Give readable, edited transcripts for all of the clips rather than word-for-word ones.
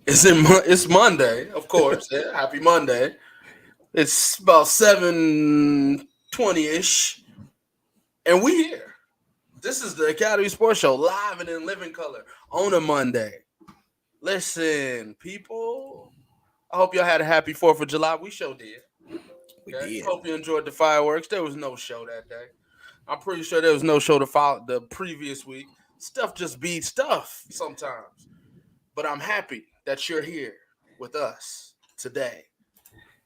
It's Monday, of course. Yeah, happy Monday. It's about 7:20ish, and we here. This is the Academy Sports Show, live and in living color on a Monday. Listen, people. I hope y'all had a happy 4th of July. We sure did. We Okay. did. Hope you enjoyed the fireworks. There was no show that day. I'm pretty sure there was no show the previous week. Stuff just beats stuff sometimes. But I'm happy that you're here with us today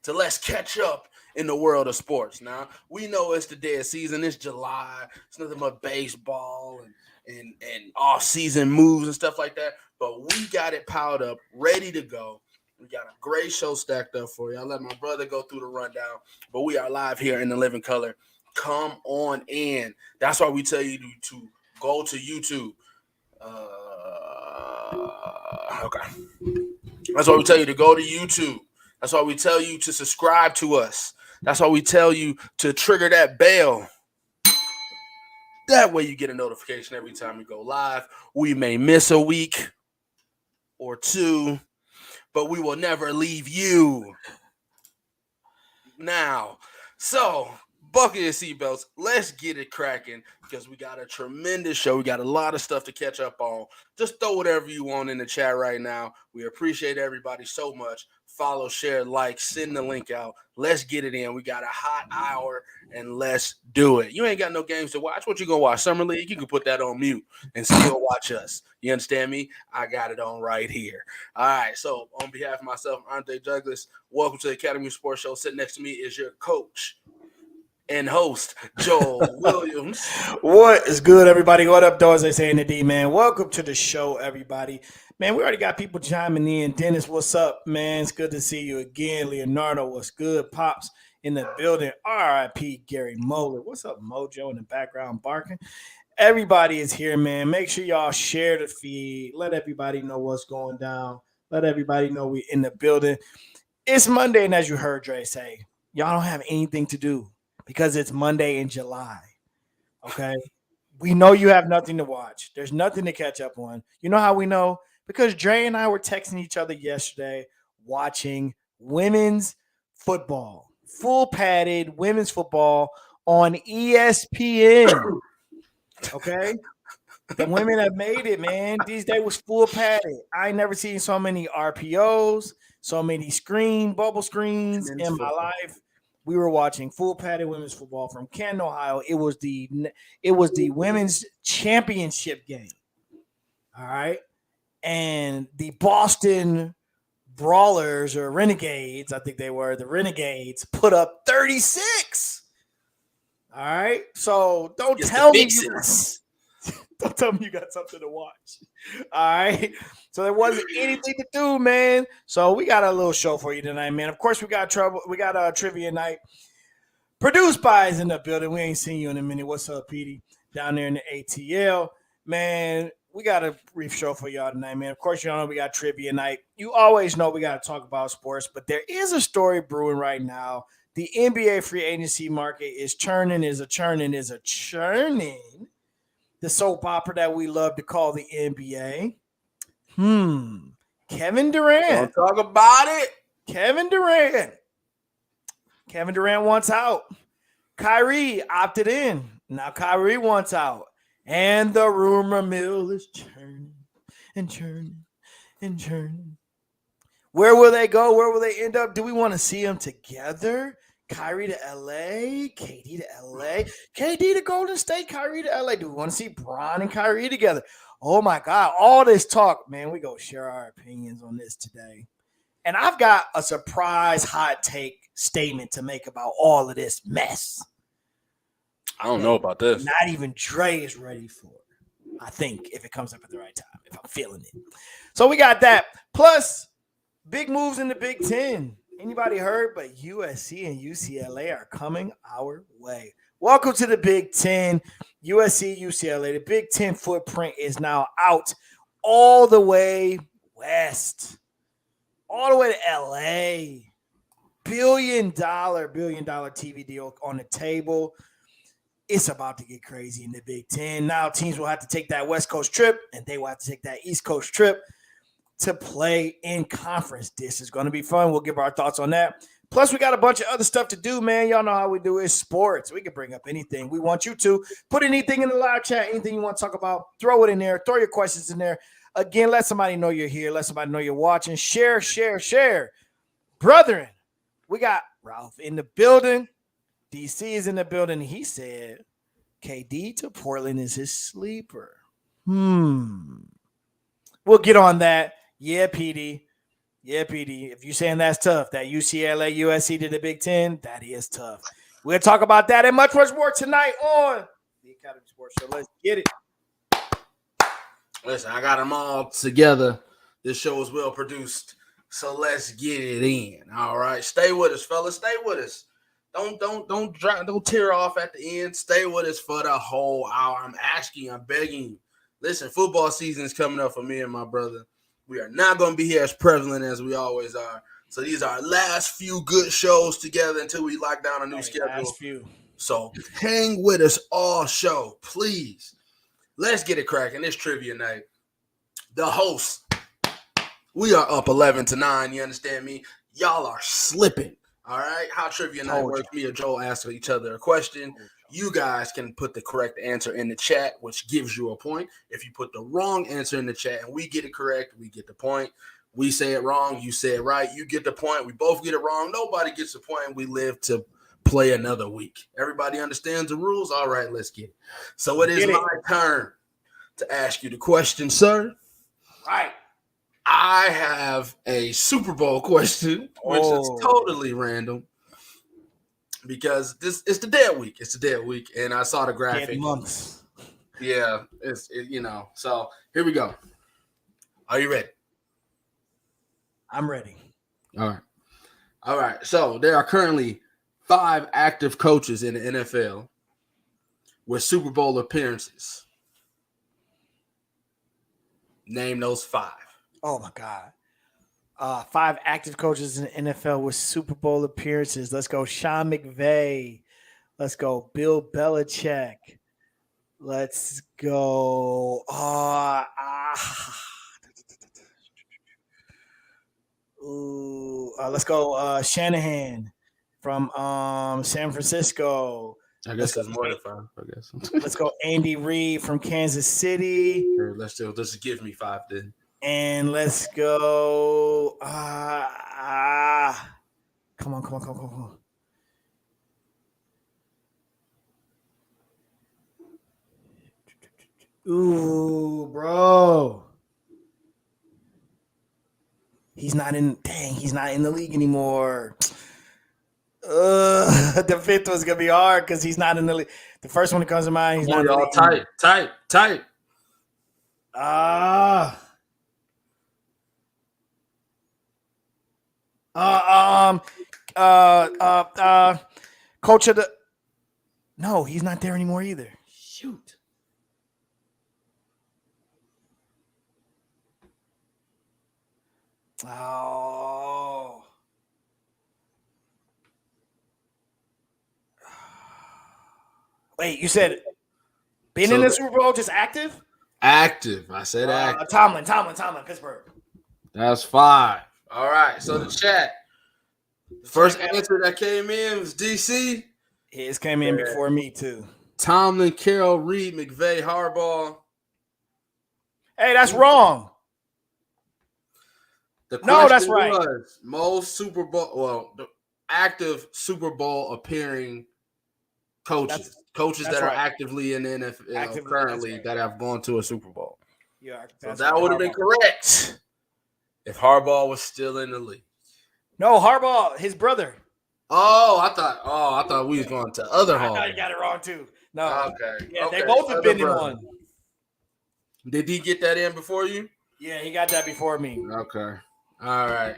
to let's catch up in the world of sports. Now, we know it's the dead season. It's July. It's nothing but baseball and off-season moves and stuff like that. But we got it piled up, ready to go. We got a great show stacked up for you. I'll let my brother go through the rundown. But we are live here in the living color. Come on in. That's why we tell you to go to YouTube. Okay. That's why we tell you to go to YouTube. That's why we tell you to subscribe to us. That's why we tell you to trigger that bell. That way you get a notification every time we go live. We may miss a week or two, but we will never leave you. Now, so buckle your seatbelts. Let's get it cracking because we got a tremendous show. We got a lot of stuff to catch up on. Just throw whatever you want in the chat right now. We appreciate everybody so much. Follow, share, like, send the link out. Let's get it in. We got a hot hour and let's do it. You ain't got no games to watch. What you gonna watch? Summer League? You can put that on mute and still watch us. You understand me? I got it on right here. All right. So on behalf of myself, Andre Douglas, welcome to the Academy Sports Show. Sitting next to me is your coach and host, Joel Williams. What is good, everybody? What up, though, as they say in the D, man? Welcome to the show, everybody. Man, we already got people chiming in. Dennis, what's up, man? It's good to see you again. Leonardo, what's good? Pops in the building. R.I.P. Gary Moeller. What's up, Mojo, in the background barking? Everybody is here, man. Make sure y'all share the feed. Let everybody know what's going down. Let everybody know we in the building. It's Monday, and as you heard Dre say, y'all don't have anything to do because it's Monday in July. Okay? We know you have nothing to watch. There's nothing to catch up on. You know how we know? Because Dre and I were texting each other yesterday watching women's football, full padded women's football on ESPN. Okay? The women have made it, man. These days was full padded. I ain't never seen so many RPOs, so many bubble screens in my life. We were watching full padded women's football from Canton, Ohio. It was the women's championship game. All right. And the Boston Brawlers or Renegades, I think they were, the Renegades, put up 36. All right. So don't tell me you got something to watch. All right. So there wasn't anything to do, man. So we got a little show for you tonight, man. Of course, we got a trivia night. Produced by is in the building. We ain't seen you in a minute. What's up, Petey? Down there in the ATL. Man, we got a brief show for y'all tonight, man. Of course, y'all know we got trivia night. You always know we got to talk about sports, but there is a story brewing right now. The NBA free agency market is churning. The soap opera that we love to call the NBA. Kevin Durant. Don't talk about it. Kevin Durant wants out. Kyrie opted in. Now Kyrie wants out. And the rumor mill is churning and churning and churning. Where will they go? Where will they end up? Do we want to see them together? Kyrie to LA, KD to LA, KD to Golden State, Kyrie to LA. Do we want to see Bron and Kyrie together? Oh my God, all this talk, man. We go share our opinions on this today. And I've got a surprise hot take statement to make about all of this mess. I don't know about this. Not even Dre is ready for it. I think if it comes up at the right time, if I'm feeling it. So we got that. Plus, big moves in the Big Ten. Anybody heard? But USC and UCLA are coming our way. Welcome to the Big Ten. USC, UCLA. The Big Ten footprint is now out all the way west. All the way to LA. $1 billion TV deal on the table. it's about to get crazy in the Big Ten. Now teams will have to take that West Coast trip, and they will have to take that East Coast trip to play in conference. This is going to be fun. We'll give our thoughts on that. Plus, we got a bunch of other stuff to do, man. Y'all know how we do it. Sports. We can bring up anything. We want you to put anything in the live chat, anything you want to talk about, throw it in there. Throw your questions in there. Again, let somebody know you're here. Let somebody know you're watching. Share, share, share. Brethren, we got Ralph in the building. DC is in the building. He said KD to Portland is his sleeper. We'll get on that. Yeah, PD. Yeah, PD. If you're saying that's tough, that UCLA, USC to the Big Ten, that is tough. We'll talk about that and much, much more tonight on the Academy Sports Show. Let's get it. Listen, I got them all together. This show is well produced, so let's get it in. All right, stay with us, fellas. Stay with us. Don't tear off at the end. Stay with us for the whole hour. I'm asking, I'm begging you. Listen, football season is coming up for me and my brother. We are not going to be here as prevalent as we always are. So these are our last few good shows together until we lock down a new schedule. Last few. So hang with us all show, please. Let's get it cracking. It's trivia night. The hosts, we are up 11-9. You understand me? Y'all are slipping. All right? How trivia night works, me or Joel ask each other a question. You guys can put the correct answer in the chat, which gives you a point. If you put the wrong answer in the chat and we get it correct, we get the point. We say it wrong, you say it right, you get the point. We both get it wrong. Nobody gets the point. We live to play another week. Everybody understands the rules? All right, let's get it. So it is my turn to ask you the question, sir. Right. I have a Super Bowl question, which is totally random. Because it's the dead week. It's the dead week. And I saw the graphic. Dead months. Yeah. So here we go. Are you ready? I'm ready. All right. So there are currently 5 active coaches in the NFL with Super Bowl appearances. Name those 5. Oh, my God. 5 active coaches in the NFL with Super Bowl appearances. Let's go Sean McVay. Let's go Bill Belichick. Let's go. Let's go Shanahan from San Francisco. I guess there's more than 5. I guess. Let's go Andy Reid from Kansas City. Let's just give me 5 then. And let's go. Come on. Ooh, bro. He's not in the league anymore. The 5th was gonna be hard because he's not in the league. The first one that comes to mind, he's not in the league. Tight. Coach of the. No, he's not there anymore either. Shoot. Oh. Wait, you said been in the Super Bowl, just active? Active. I said active. Tomlin, Pittsburgh. That's 5. All right. So the chat. The first answer that came in was DC. His came in before me too. Tomlin, Carroll, Reed, McVay, Harbaugh. Hey, that's wrong. No, that's right. Was most Super Bowl, the active Super Bowl appearing coaches that are actively in the NFL currently that have gone to a Super Bowl. Yeah, so that would have been correct if Harbaugh was still in the league. No, Harbaugh, his brother. I thought we was going to other Harbaugh. I know you got it wrong too. No. Okay. Yeah, they both have been in one. Did he get that in before you? Yeah, he got that before me. Okay. All right.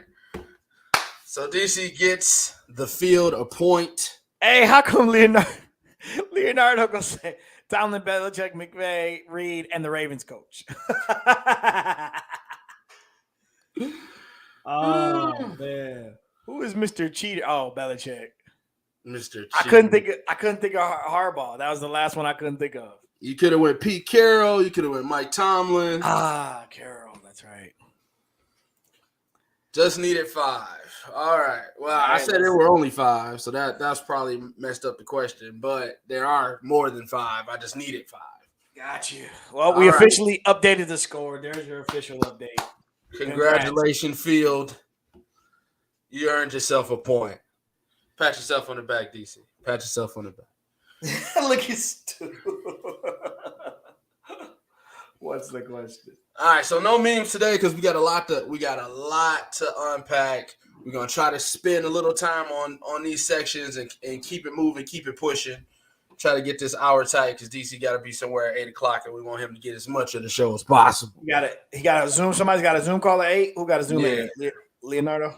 So DC gets the field a point. Hey, how come Leonardo gonna say Tomlin, Belichick, McVay, Reed, and the Ravens coach? Oh man, who is Mr. Cheater? Oh, Belichick. Mr. I couldn't think of Harbaugh. That was the last one I couldn't think of. You could have went Pete Carroll. You could have went Mike Tomlin. Carroll. That's right. Just needed 5. All right. Well, I said there were only 5, so that's probably messed up the question. But there are more than 5. I just needed 5. Got you. Well, we officially updated the score. There's your official update. Congratulations, Field. You earned yourself a point. Pat yourself on the back, DC. Pat yourself on the back. Look at Stu. What's the question? All right, so no memes today because we got a lot to unpack. We're gonna try to spend a little time on these sections and keep it moving, keep it pushing. Try to get this hour tight because DC got to be somewhere at 8:00, and we want him to get as much of the show as possible. He got a Zoom. Somebody's got a Zoom call at 8. Who got a Zoom at 8? Leonardo.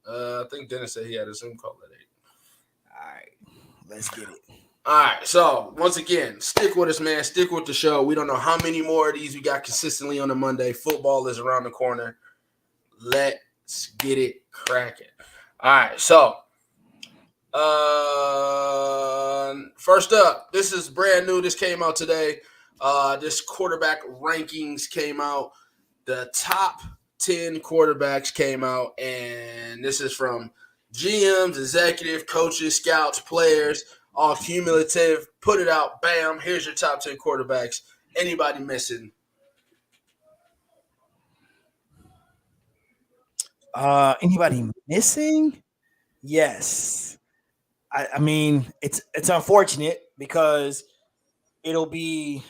I think Dennis said he had a Zoom call at 8. All right, let's get it. All right, so once again, stick with us, man. Stick with the show. We don't know how many more of these we got consistently on a Monday. Football is around the corner. Let's get it cracking. All right, so first up, this is brand new. This came out today. This quarterback rankings came out. The top 10 quarterbacks came out, and this is from GMs, executive, coaches, scouts, players, all cumulative. Put it out. Bam. Here's your top 10 quarterbacks. Anybody missing? Anybody missing? Yes. I mean, it's unfortunate because it's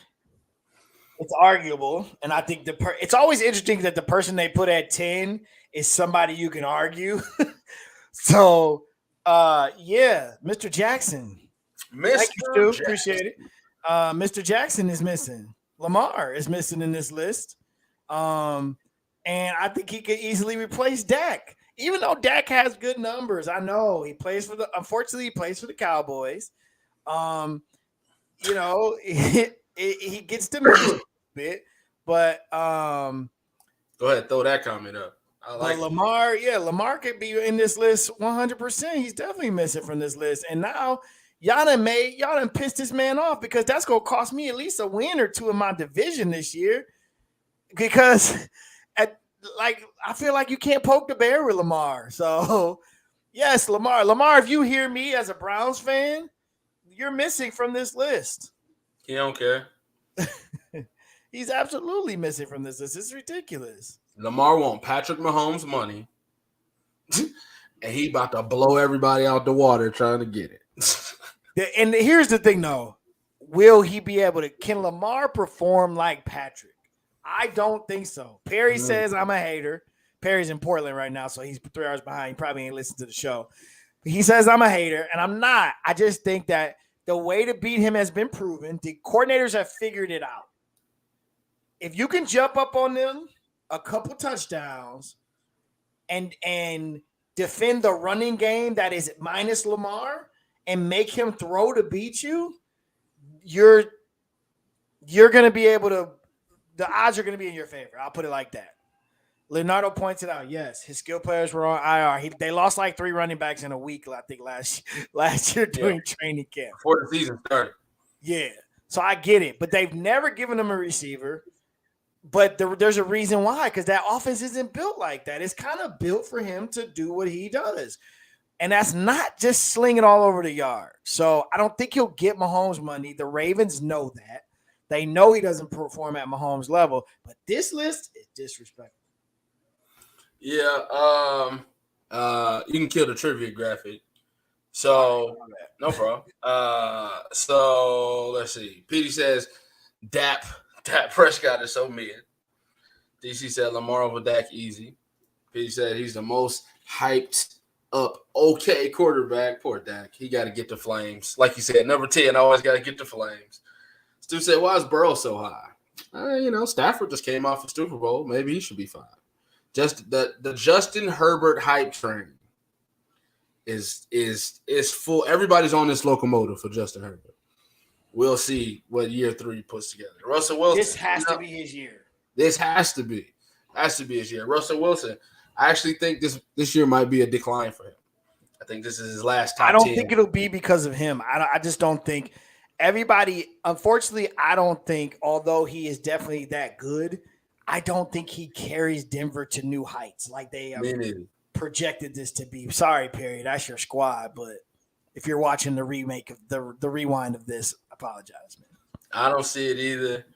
arguable, and I think it's always interesting that the person they put at 10 is somebody you can argue. So, Mr. Jackson. Thank you, Stu. Appreciate it. Mr. Jackson is missing. Lamar is missing in this list. And I think he could easily replace Dak. Even though Dak has good numbers, I know unfortunately he plays for the Cowboys. He gets diminished a bit, but go ahead, throw that comment up. I like Lamar. Yeah, Lamar could be in this list 100%. He's definitely missing from this list. And now y'all done pissed this man off because that's gonna cost me at least a win or two in my division this year. Because I feel like you can't poke the bear with Lamar. So yes, Lamar, if you hear me as a Browns fan, you're missing from this list. He don't care. He's absolutely missing from this list. It's ridiculous. Lamar want Patrick Mahomes' money, and he about to blow everybody out the water trying to get it. And here's the thing, though. Will he be able to – can Lamar perform like Patrick? I don't think so. Perry says I'm a hater. Perry's in Portland right now, so he's 3 hours behind. He probably ain't listened to the show. But he says I'm a hater, and I'm not. I just think that the way to beat him has been proven. The coordinators have figured it out. If you can jump up on them a couple touchdowns and defend the running game that is minus Lamar and make him throw to beat you, you're going to be able to – the odds are going to be in your favor. I'll put it like that. Leonardo pointed out, yes, his skill players were on IR. They lost like 3 running backs in a week, I think, last year during training camp. Before the season started. Yeah. So I get it. But they've never given him a receiver. But there's a reason why, because that offense isn't built like that. It's kind of built for him to do what he does. And that's not just slinging all over the yard. So I don't think he'll get Mahomes' money. The Ravens know that. They know he doesn't perform at Mahomes' level. But this list is disrespectful. Yeah. You can kill the trivia graphic. So, no problem. So, let's see. Petey says, Dak Prescott is so mid. DC said Lamar over Dak easy. Petey said he's the most hyped up okay quarterback. Poor Dak. He got to get the flames. Like you said, number 10 always got to get the flames. Stu said, why is Burrow so high? Stafford just came off a Super Bowl. Maybe he should be 5. Just the Justin Herbert hype train is full. Everybody's on this locomotive for Justin Herbert. We'll see what year 3 puts together. Russell Wilson. This has to be his year. This has to be his year. Russell Wilson. I actually think this year might be a decline for him. I think this is his last I top don't 10. think it'll be because of him. I just don't think everybody. Unfortunately, I don't think. Although he is definitely that good, I don't think he carries Denver to new heights like they have projected this to be. Sorry, Perry, that's your squad, but if you're watching the remake of the rewind of this, apologize, man. I don't see it either.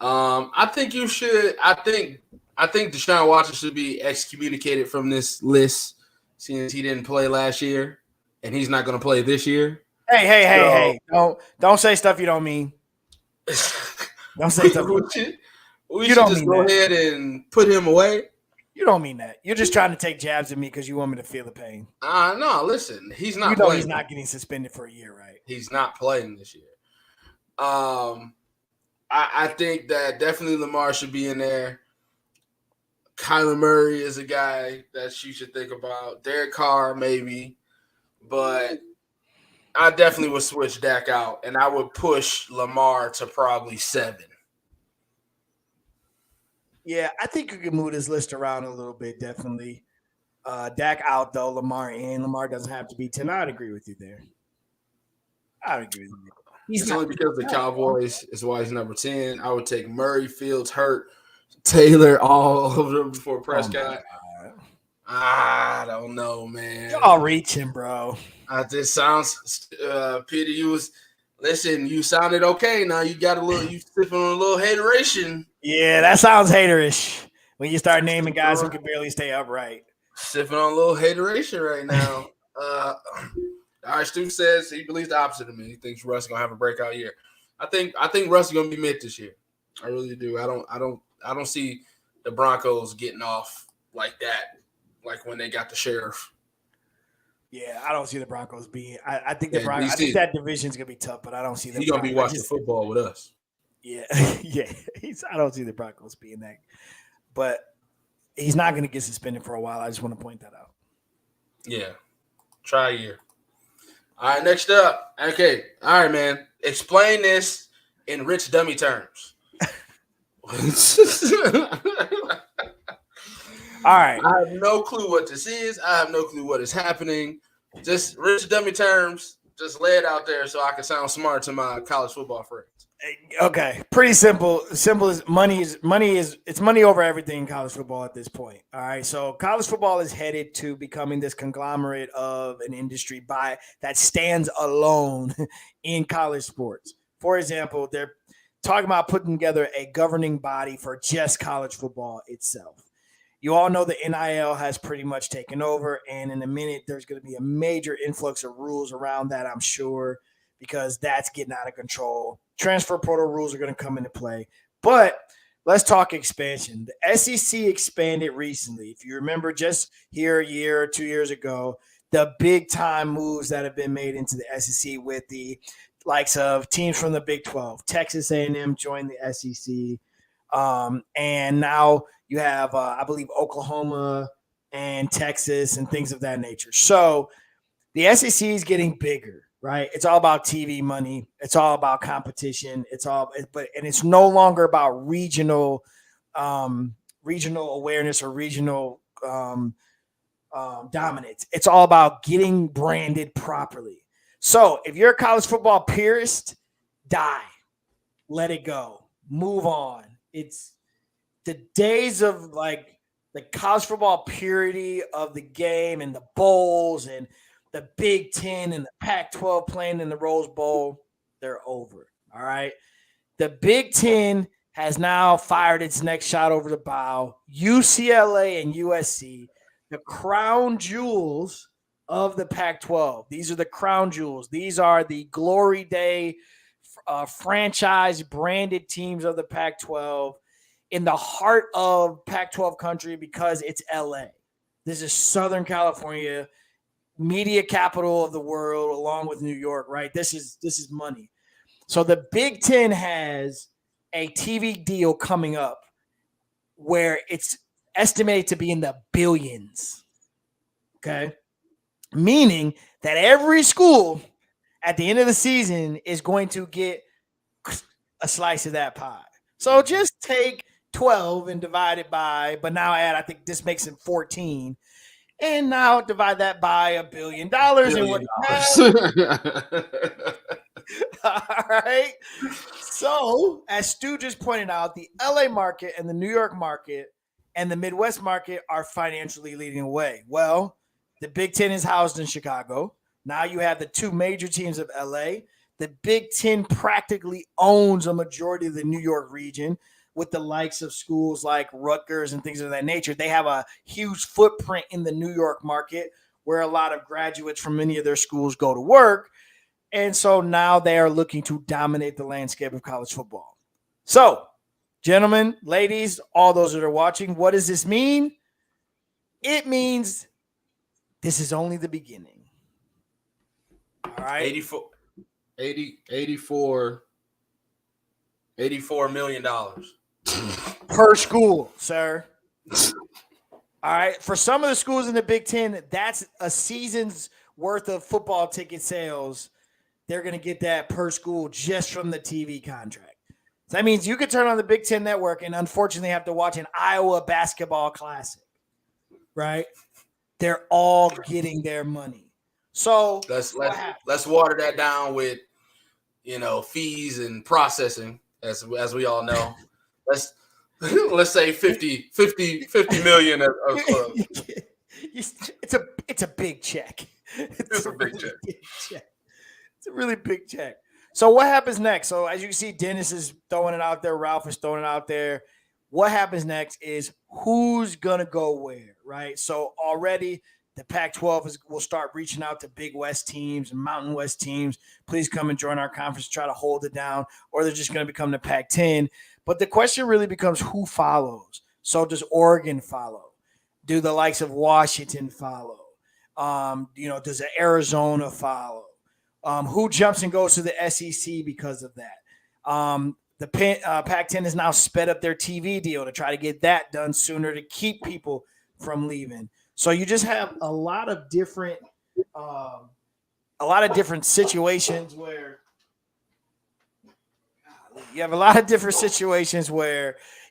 I think you should. I think Deshaun Watson should be excommunicated from this list since he didn't play last year and he's not going to play this year. Hey! Don't say stuff you don't mean. Don't say stuff. We should just go ahead and put him away. You don't mean that. You're just trying to take jabs at me because you want me to feel the pain. No, listen. He's not. He's not getting suspended for a year, right? He's not playing this year. I think that definitely Lamar should be in there. Kyler Murray is a guy that you should think about. Derek Carr, maybe. But I definitely would switch Dak out, and I would push Lamar to probably 7. Yeah, I think you can move this list around a little bit, definitely. Dak out, though. Lamar in. Lamar doesn't have to be 10. I'd agree with you there. I would agree with you. It's only because the Cowboys is why he's number 10. I would take Murray, Fields, Hurt, Taylor, all of them before Prescott. I don't know, man. Y'all reaching, bro. This sounds, Peter, you sounded okay. Now you got you sipping on a little hateration. Yeah, that sounds haterish when you start naming guys who can barely stay upright. Sipping on a little hateration right now. All right, Stu says he believes the opposite of me. He thinks Russ is gonna have a breakout year. I think Russ is gonna be mid this year. I really do. I don't see the Broncos getting off like that, like when they got the sheriff. Yeah, I don't see the Broncos being. I think the Broncos. I think that division's gonna be tough, but I don't see them. He's gonna be watching football with us. Yeah, yeah. I don't see the Broncos being that, but he's not gonna get suspended for a while. I just want to point that out. Yeah, try a year. All right, next up. Okay, all right, man. Explain this in rich dummy terms. All right. I have no clue what this is. I have no clue what is happening. Just rich dummy terms. Just lay it out there so I can sound smart to my college football friends. Okay, pretty simple. Simple as money is it's money over everything in college football at this point. All right, so college football is headed to becoming this conglomerate of an industry that stands alone in college sports. For example, they're talking about putting together a governing body for just college football itself. You all know the NIL has pretty much taken over, and in a minute, there's going to be a major influx of rules around that, I'm sure, because that's getting out of control. Transfer portal rules are going to come into play. But let's talk expansion. The SEC expanded recently. If you remember just here a year or 2 years ago, the big-time moves that have been made into the SEC with the likes of teams from the Big 12. Texas A&M joined the SEC. And now you have, I believe, Oklahoma and Texas and things of that nature. So the SEC is getting bigger, right? It's all about TV money. It's all about competition. And it's no longer about regional awareness or regional dominance. It's all about getting branded properly. So if you're a college football purist, die, let it go, move on. It's the days of like the college football purity of the game and the bowls and the Big Ten and the Pac-12 playing in the Rose Bowl, they're over. All right. The Big Ten has now fired its next shot over the bow. UCLA and USC, the crown jewels of the Pac-12. These are the crown jewels. These are the glory day franchise branded teams of the Pac-12 in the heart of Pac-12 country because it's LA. This is Southern California, media capital of the world, along with New York, right? This is money. So the Big Ten has a TV deal coming up where it's estimated to be in the billions. Okay. Meaning that every school at the end of the season is going to get a slice of that pie. So just take 12 and divide it by, but now I think this makes it 14. And now divide that by $1 billion, and what $1 do you have? billion. All right. So, as Stu just pointed out, the LA market and the New York market and the Midwest market are financially leading the way. Well, the Big Ten is housed in Chicago. Now you have the two major teams of LA. The Big Ten practically owns a majority of the New York region with the likes of schools like Rutgers and things of that nature. They have a huge footprint in the New York market where a lot of graduates from many of their schools go to work. And so now they are looking to dominate the landscape of college football. So, gentlemen, ladies, all those that are watching, what does this mean? It means this is only the beginning. All right. 84 million dollars Per school, sir. All right. For some of the schools in the Big Ten, that's a season's worth of football ticket sales. They're going to get that per school just from the TV contract. So that means you could turn on the Big Ten Network and unfortunately have to watch an Iowa basketball classic, right? They're all getting their money. So let's water that down with fees and processing, as we all know. Let's say 50 million a club. It's a big check. It's a big check. It's a really big check. So what happens next? So as you can see, Dennis is throwing it out there. Ralph is throwing it out there. What happens next is who's going to go where, right? So already the Pac-12 will start reaching out to Big West teams and Mountain West teams. Please come and join our conference, try to hold it down, or they're just going to become the Pac-10. But the question really becomes who follows. So does Oregon follow? Do the likes of Washington follow? Does Arizona follow? Who jumps and goes to the SEC because of that? The Pac-10 has now sped up their TV deal to try to get that done sooner to keep people from leaving. So you just have a lot of different situations where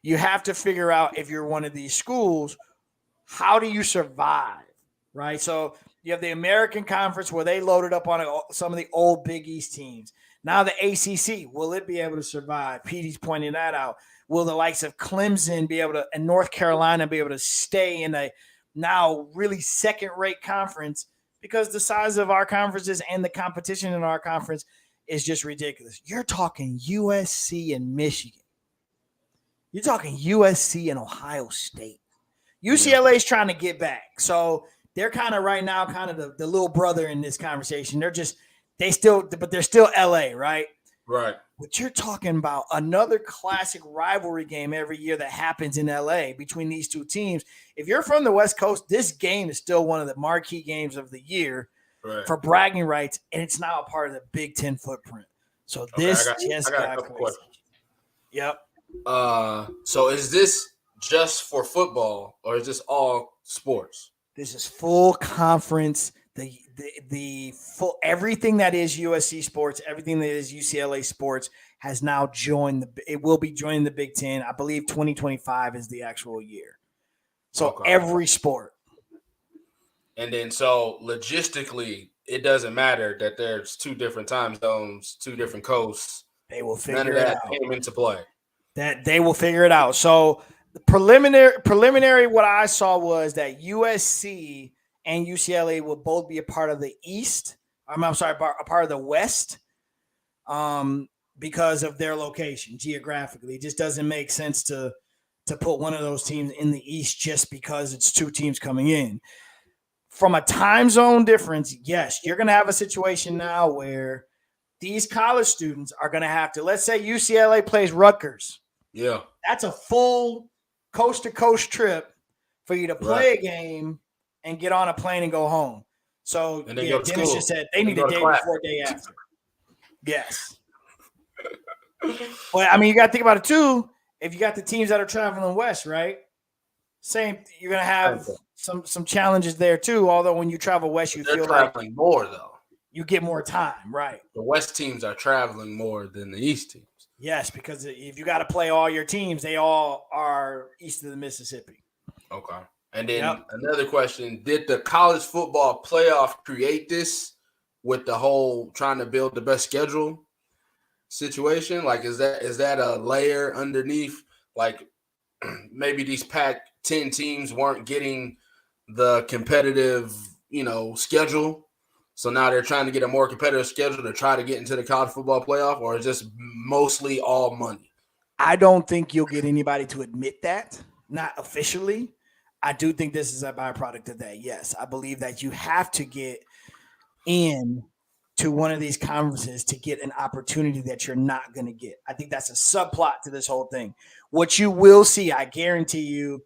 you have to figure out if you're one of these schools, how do you survive, right? So you have the American Conference where they loaded up on some of the old Big East teams. Now the ACC, will it be able to survive? Petey's pointing that out. Will the likes of Clemson be able to, and North Carolina be able to stay in a now really second-rate conference because the size of our conferences and the competition in our conference is just ridiculous. You're talking USC and Michigan. You're talking USC and Ohio State. UCLA is trying to get back. So they're kind of right now kind of the little brother in this conversation. But they're still LA, right? Right. But you're talking about another classic rivalry game every year that happens in LA between these two teams. If you're from the West Coast, this game is still one of the marquee games of the year for bragging rights, and it's now a part of the Big Ten footprint. So this just got crazy. Questions. Yep. So is this just for football, or is this all sports? This is full conference. The full everything that is USC sports, everything that is UCLA sports has now joined it will be joining the Big Ten. I believe 2025 is the actual year. So every sport. And then so logistically, it doesn't matter that there's two different time zones, two different coasts. They will figure it out. Came into play. That they will figure it out. So the preliminary what I saw was that USC and UCLA will both be a part of the East. I'm sorry, a part of the West, because of their location geographically. It just doesn't make sense to put one of those teams in the East just because it's two teams coming in. From a time zone difference, yes, you're going to have a situation now where these college students are going to have to. Let's say UCLA plays Rutgers. Yeah, that's a full coast-to-coast trip for you to play a game and get on a plane and go home. So, Dennis just said they need a day before, day after. Yes. But, I mean, you got to think about it, too. If you got the teams that are traveling west, right? Same. You're going to have some challenges there, too. Although when you travel west, you feel like traveling more, though. You get more time, right? The West teams are traveling more than the East teams. Yes, because if you got to play all your teams, they all are east of the Mississippi. Okay. And Yep. then another question: did the college football playoff create this with the whole trying to build the best schedule situation? Like, is that a layer underneath? Like, maybe these Pac-10 teams weren't getting the competitive, schedule. So now they're trying to get a more competitive schedule to try to get into the college football playoff, or is this mostly all money? I don't think you'll get anybody to admit that, not officially. I do think this is a byproduct of that. Yes, I believe that you have to get in to one of these conferences to get an opportunity that you're not going to get. I think that's a subplot to this whole thing. What you will see, I guarantee you,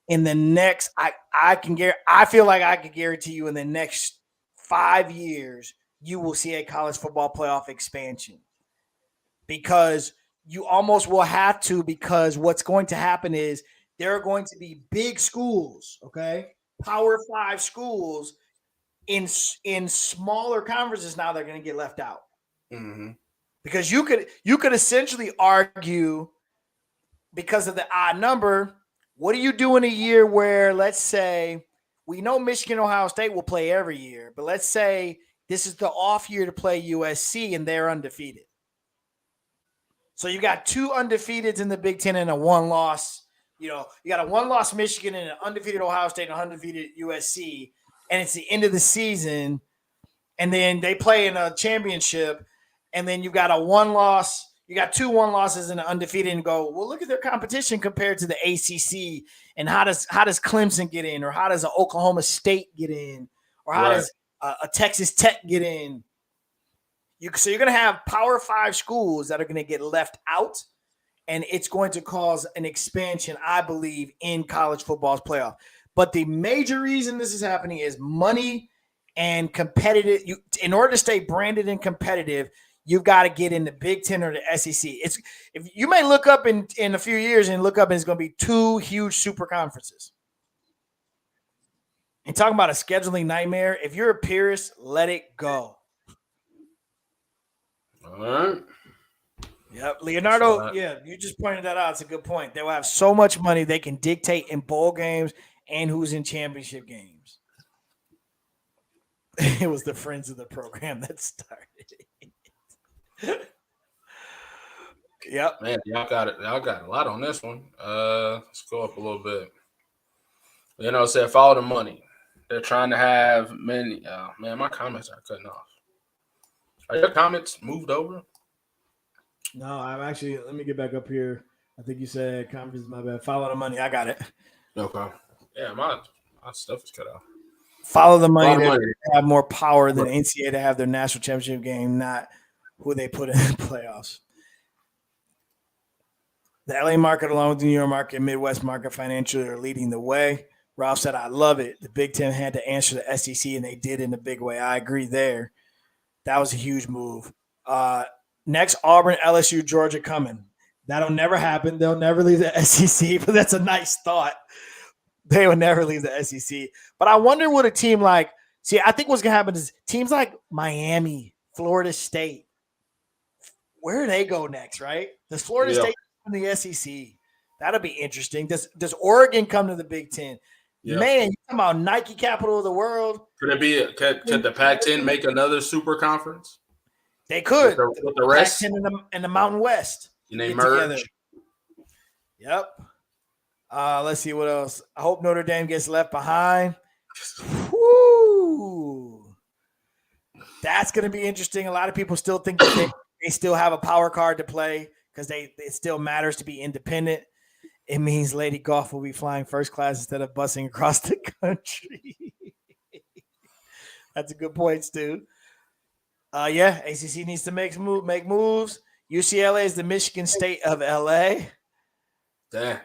in the next, I feel like I could guarantee you in the next 5 years, you will see a college football playoff expansion because you almost will have to, because what's going to happen is there are going to be big schools, okay, Power 5 schools in smaller conferences. Now they're going to get left out because you could essentially argue, because of the odd number, what do you do in a year where, let's say, we know Michigan, Ohio State will play every year, but let's say this is the off year to play USC and they're undefeated. So you got two undefeateds in the Big Ten and a one loss. You got a one loss Michigan and an undefeated Ohio State and an undefeated USC, and it's the end of the season, and then they play in a championship, and then you got a one loss. You got two one losses and an undefeated, and go, well, look at their competition compared to the ACC, and how does Clemson get in, or how does an Oklahoma State get in, or how does a Texas Tech get in? So you're going to have Power 5 schools that are going to get left out, and it's going to cause an expansion, I believe, in college football's playoff. But the major reason this is happening is money and competitive. In order to stay branded and competitive, you've got to get in the Big Ten or the SEC. If you may look up in a few years and look up, and it's going to be two huge super conferences. And talking about a scheduling nightmare, if you're a purist, let it go. All right. Yep. Leonardo, you just pointed that out. It's a good point. They will have so much money they can dictate in bowl games and who's in championship games. It was the friends of the program that started it. Yep. Man, y'all got it. Y'all got a lot on this one. Let's go up a little bit. Said follow the money. They're trying to have many. Man, my comments are cutting off. Are your comments moved over? No, I'm actually. Let me get back up here. I think you said conference. My bad. Follow the money. I got it. Okay. Yeah, my stuff is cut off. Follow the money. They have more power than NCAA to have their national championship game, not who they put in the playoffs. The LA market, along with the New York market, Midwest market financially, are leading the way. Ralph said, I love it. The Big Ten had to answer the SEC, and they did in a big way. I agree there. That was a huge move. Next, Auburn, LSU, Georgia coming. That'll never happen. They'll never leave the SEC, but that's a nice thought. They will never leave the SEC. But I wonder what a team like – see, I think what's going to happen is teams like Miami, Florida State, where do they go next, right? Does Florida State come to the SEC? That'll be interesting. Does Oregon come to the Big Ten? Yep. Man, you talking about Nike capital of the world? Could it be? Could the Pac-10 make another super conference? They could. With the rest Pac-10 and the Mountain West. And they merge. Together. Yep. Let's see what else. I hope Notre Dame gets left behind. Woo! That's going to be interesting. A lot of people still think that they still have a power card to play because it still matters to be independent. It means Lady Golf will be flying first class instead of busing across the country. That's a good point, Stu. ACC needs to make moves. UCLA is the Michigan State of LA. Damn.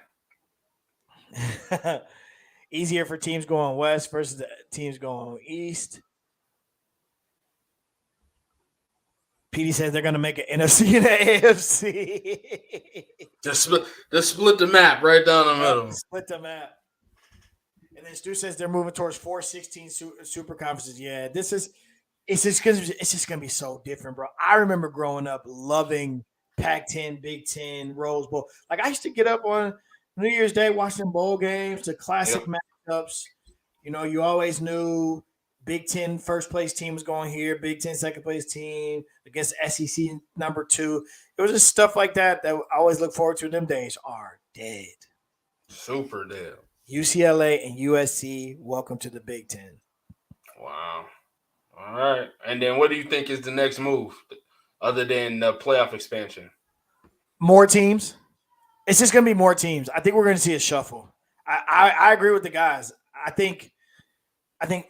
Easier for teams going west versus the teams going east. PD says they're going to make an NFC and an AFC. Just split the map right down the middle. Split the map. And then Stu says they're moving towards 416 super conferences. Yeah, it's just going to be so different, bro. I remember growing up loving Pac-10, Big Ten, Rose Bowl. Like I used to get up on New Year's Day, watching bowl games, the classic Yep. matchups. You always knew Big Ten first place team was going here, Big Ten second place team against SEC number 2. It was just stuff like that I always look forward to. Them days are dead. Super deal. UCLA and USC, welcome to the Big Ten. Wow. All right. And then what do you think is the next move other than the playoff expansion? More teams. It's just going to be more teams. I think we're going to see a shuffle. I agree with the guys. I think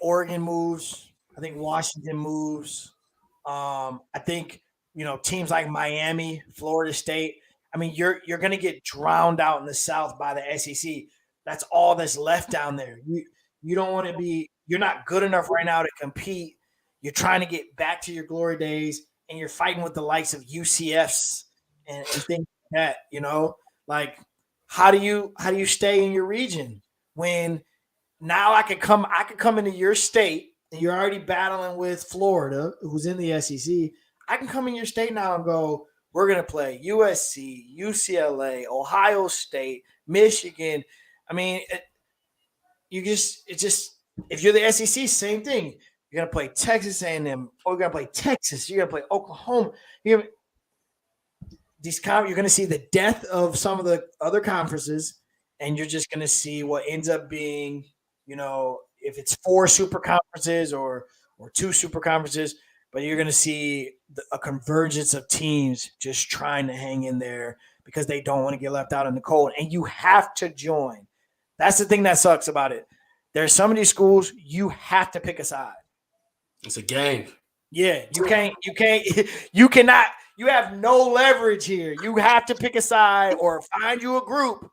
Oregon moves. I think Washington moves. I think teams like Miami, Florida State. I mean, you're going to get drowned out in the South by the SEC. That's all that's left down there. You don't want to be. You're not good enough right now to compete. You're trying to get back to your glory days, and you're fighting with the likes of UCFs and things like that. Like, how do you stay in your region when now I could come into your state and you're already battling with Florida, who's in the SEC. I can come in your state now and go, we're going to play USC, UCLA, Ohio State, Michigan. I mean, if you're the SEC, same thing. You're going to play Texas A&M, or you're going to play Texas. You're going to play Oklahoma. You're going to see the death of some of the other conferences, and you're just going to see what ends up being, if it's 4 super conferences or 2 super conferences, but you're going to see a convergence of teams just trying to hang in there because they don't want to get left out in the cold. And you have to join. That's the thing that sucks about it. There's some of these schools you have to pick a side. It's a gang. Yeah, you cannot. You have no leverage here. You have to pick a side or find you a group.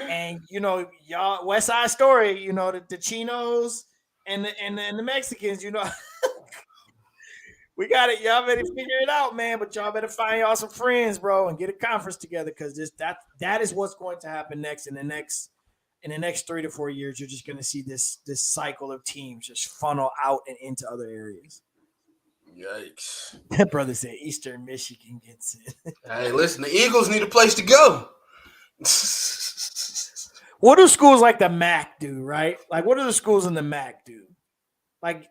And y'all West Side Story, the Chinos and the Mexicans, we got it. Y'all better figure it out, man. But y'all better find y'all some friends, bro, and get a conference together because that is what's going to happen next in the next 3 to 4 years. You're just going to see this cycle of teams just funnel out and into other areas. Yikes! That brother said Eastern Michigan gets it. Hey, listen, the Eagles need a place to go. What do schools like the MAC do, right? Like, what do the schools in the MAC do? Like,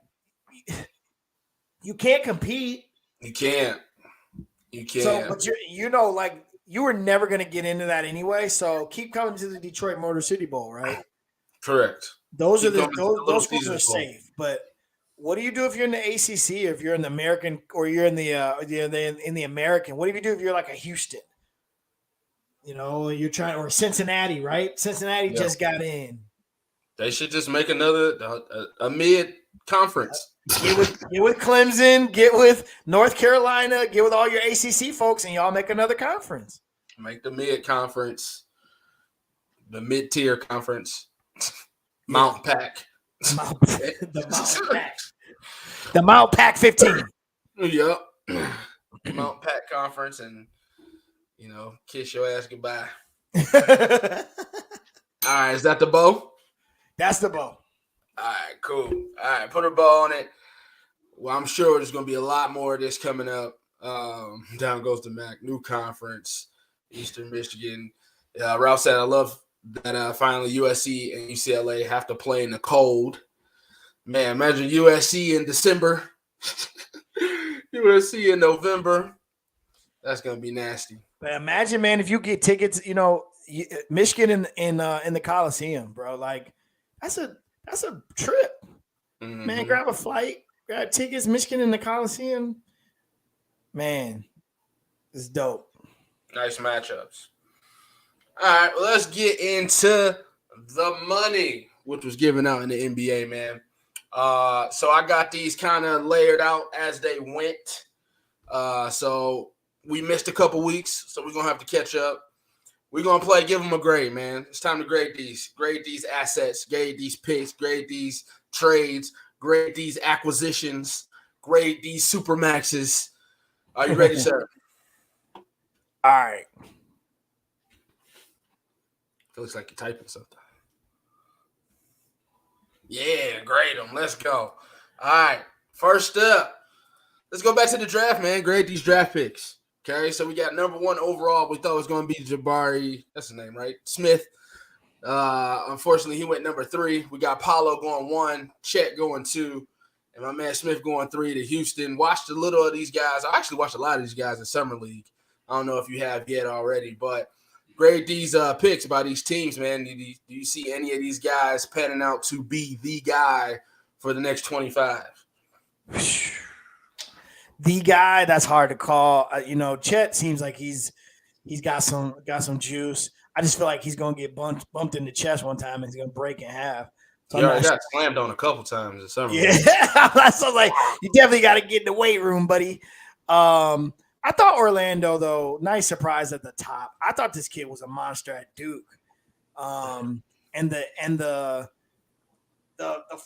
you can't compete. You can't. So, but you were never going to get into that anyway. So keep coming to the Detroit Motor City Bowl, right? Correct. Those schools are safe. But what do you do if you're in the ACC, or if you're in the American, or you're in the in the American? What do you do if you're like a Houston? You're trying, or Cincinnati, right? Cincinnati just got in. They should just make another a mid conference. Get with Clemson, get with North Carolina, get with all your ACC folks, and y'all make another conference. Make the mid conference, the mid tier conference, Mount Pack. The Mount Pack 15. Yep. Mount Pack conference, and kiss your ass goodbye. All right, is that the bow? That's the bow. All right, cool. All right, put a bow on it. Well, I'm sure there's going to be a lot more of this coming up. Down goes the MAC, new conference, Eastern Michigan. Ralph said, I love that finally USC and UCLA have to play in the cold. Man, imagine USC in December, USC in November. That's going to be nasty. But imagine, man, if you get tickets, Michigan in the Coliseum, bro. Like, that's a trip. Mm-hmm. Man, grab a flight, grab tickets, Michigan in the Coliseum. Man, it's dope. Nice matchups. All right, well, let's get into the money, which was given out in the NBA, man. So I got these kind of layered out as they went. So we missed a couple weeks, so we're going to have to catch up. We're going to give them a grade, man. It's time to grade these assets, grade these picks, grade these trades, grade these acquisitions, grade these supermaxes. Are you ready, sir? All right. It looks like you're typing something. Yeah, grade them. Let's go. All right. First up, let's go back to the draft, man. Grade these draft picks. Okay, so we got number 1 overall. We thought it was going to be Jabari. That's his name, right? Smith. Unfortunately, he went number 3. We got Paolo going 1, Chet going 2, and my man Smith going 3 to Houston. Watched a little of these guys. I actually watched a lot of these guys in Summer League. I don't know if you have yet already, but grade these picks by these teams, man. Do you see any of these guys panning out to be the guy for the next 25? The guy, that's hard to call. Chet seems like he's got some juice. I just feel like he's gonna get bumped in the chest one time and he's gonna break in half. So He already got slammed on a couple times in Summer League. Yeah, so like you definitely got to get in the weight room, buddy. I thought Orlando, though, nice surprise at the top. I thought this kid was a monster at Duke. And the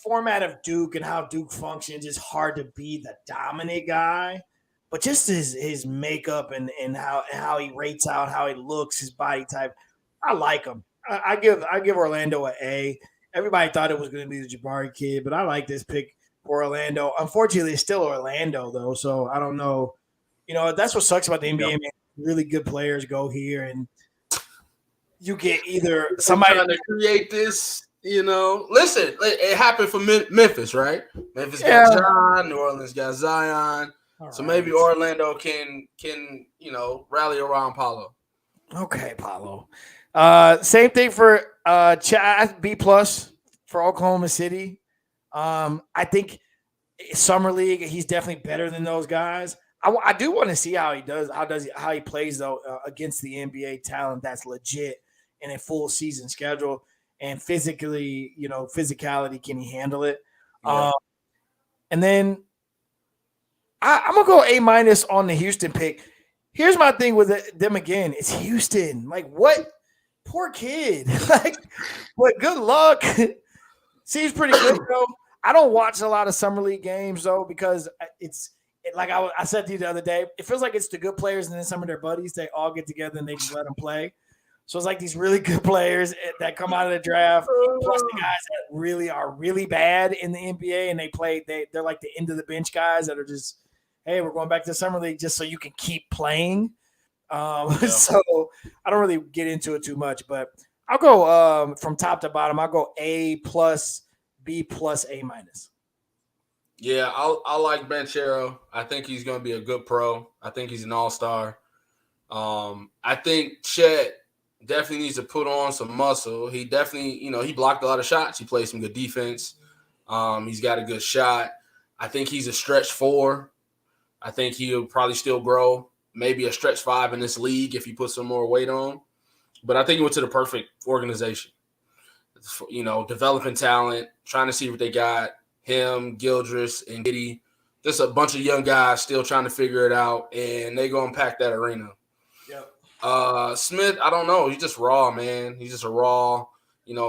format of Duke and how Duke functions is hard to be the dominant guy, but just his makeup and how he rates out, how he looks, his body type, I like him. I give Orlando an A. Everybody thought it was going to be the Jabari kid, but I like this pick for Orlando. Unfortunately, it's still Orlando though, so I don't know. That's what sucks about the NBA. Man. Really good players go here, and you get either somebody trying to create this. Listen, it happened for Memphis, right? Memphis got John, New Orleans got Zion, so maybe Orlando can rally around Paolo. Okay, Paolo. Same thing for Chad, B+ for Oklahoma City. I think Summer League, he's definitely better than those guys. I do want to see how he does. How he plays though against the NBA talent that's legit in a full season schedule and physically, physicality. Can he handle it? Yeah. And then I'm gonna go A- on the Houston pick. Here's my thing with them again. It's Houston. Like what? Poor kid. Like, but good luck. Seems pretty good though. I don't watch a lot of Summer League games though because like I said to you the other day, it feels like it's the good players and then some of their buddies. They all get together and they just let them play. So it's like these really good players that come out of the draft, plus the guys that really are really bad in the NBA and they're like the end of the bench guys that are just, hey, we're going back to Summer League just so you can keep playing. So I don't really get into it too much, but I'll go from top to bottom. I'll go A+, B+, A-. Yeah, I like Banchero. I think he's going to be a good pro. I think he's an all-star. I think Chet definitely needs to put on some muscle. He definitely, he blocked a lot of shots. He played some good defense. He's got a good shot. I think he's a stretch 4. I think he'll probably still grow. Maybe a stretch 5 in this league if he puts some more weight on. But I think he went to the perfect organization. Developing talent, trying to see what they got. Him, Gildress, and Giddey, just a bunch of young guys still trying to figure it out, and they gonna pack that arena. Yep. Smith, I don't know. He's just raw, man. He's just a raw.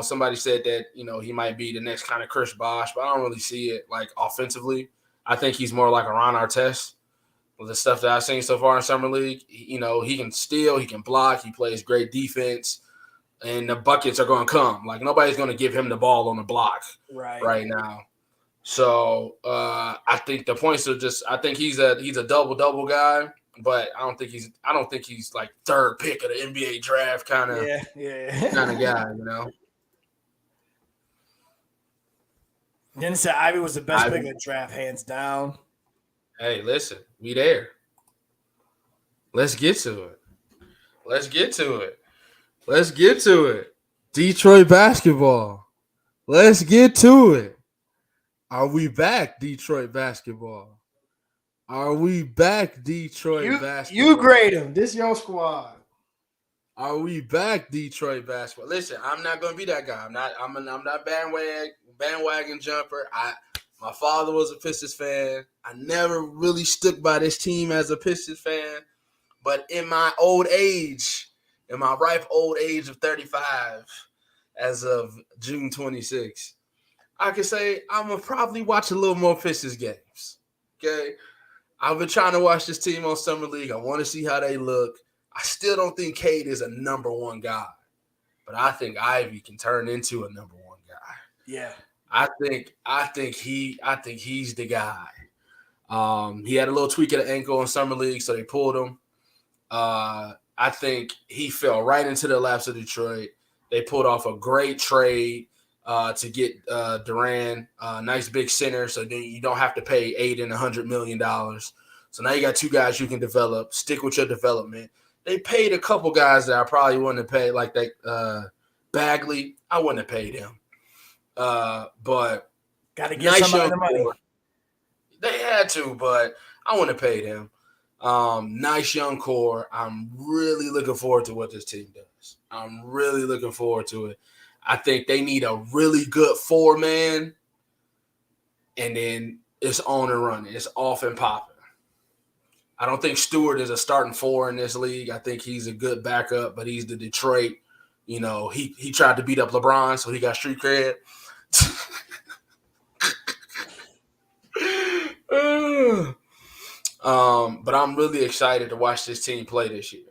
Somebody said that he might be the next kind of Chris Bosh, but I don't really see it like offensively. I think he's more like a Ron Artest. With the stuff that I've seen so far in Summer League, he can steal, he can block, he plays great defense, and the buckets are going to come. Like nobody's going to give him the ball on the block right now. So I think the points are just. I think he's a double guy, but I don't think he's like third pick of the NBA draft kind of guy. Dennis said Ivy was the best pick of the draft, hands down. Hey, listen, we there. Let's get to it. Detroit basketball. Let's get to it. Are we back, Detroit basketball? You grade them. This your squad. Are we back, Detroit basketball? Listen, I'm not gonna be that guy. I'm not bandwagon jumper. My father was a Pistons fan. I never really stuck by this team as a Pistons fan, but in my ripe old age of 35, as of June 26th. I can say I'm going to probably watch a little more Pistons games. Okay? I've been trying to watch this team on Summer League. I want to see how they look. I still don't think Cade is a number one guy. But I think Ivy can turn into a number one guy. Yeah. I think he's the guy. He had a little tweak of the ankle in Summer League, so they pulled him. I think he fell right into the laps of Detroit. They pulled off a great trade to get Durant, nice big center, so then you don't have to pay $80 and $100 million. So now you got two guys you can develop. Stick with your development. They paid a couple guys that I probably wouldn't have paid, like that Bagley. I wouldn't have paid him. But got to get nice somebody young the money. core. They had to, but I wouldn't have paid him. Nice young core. I'm really looking forward to what this team does. I'm really looking forward to it. I think they need a really good 4-man, and then it's on and running. It's off and popping. I don't think Stewart is a starting 4 in this league. I think he's a good backup, but he's the Detroit. You know, he tried to beat up LeBron, so he got street cred. But I'm really excited to watch this team play this year.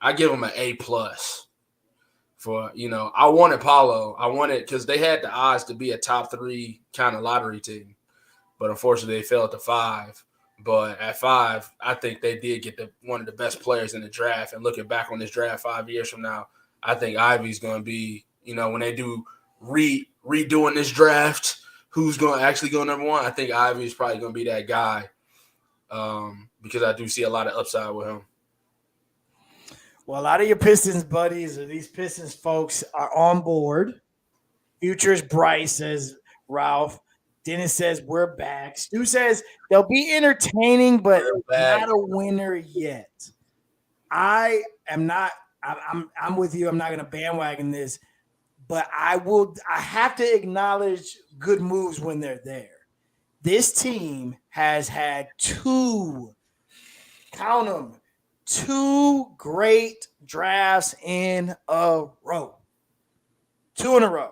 I give them an A+. For, you know, I wanted Paulo. I wanted, because they had the odds to be a top 3 kind of lottery team, but unfortunately they fell to 5. But at 5, I think they did get one of the best players in the draft. And looking back on this draft 5 years from now, I think Ivy's going to be, you know, when they do redoing this draft, who's going to actually go number 1? I think Ivy's probably going to be that guy, because I do see a lot of upside with him. Well, a lot of your Pistons buddies or these Pistons folks are on board. Future's bright, says Ralph. Dennis says we're back. Stu says they'll be entertaining, but not a winner yet. I am not. I'm with you. I'm not going to bandwagon this, but I have to acknowledge good moves when they're there. This team has had 2 great drafts in a row. 2 in a row.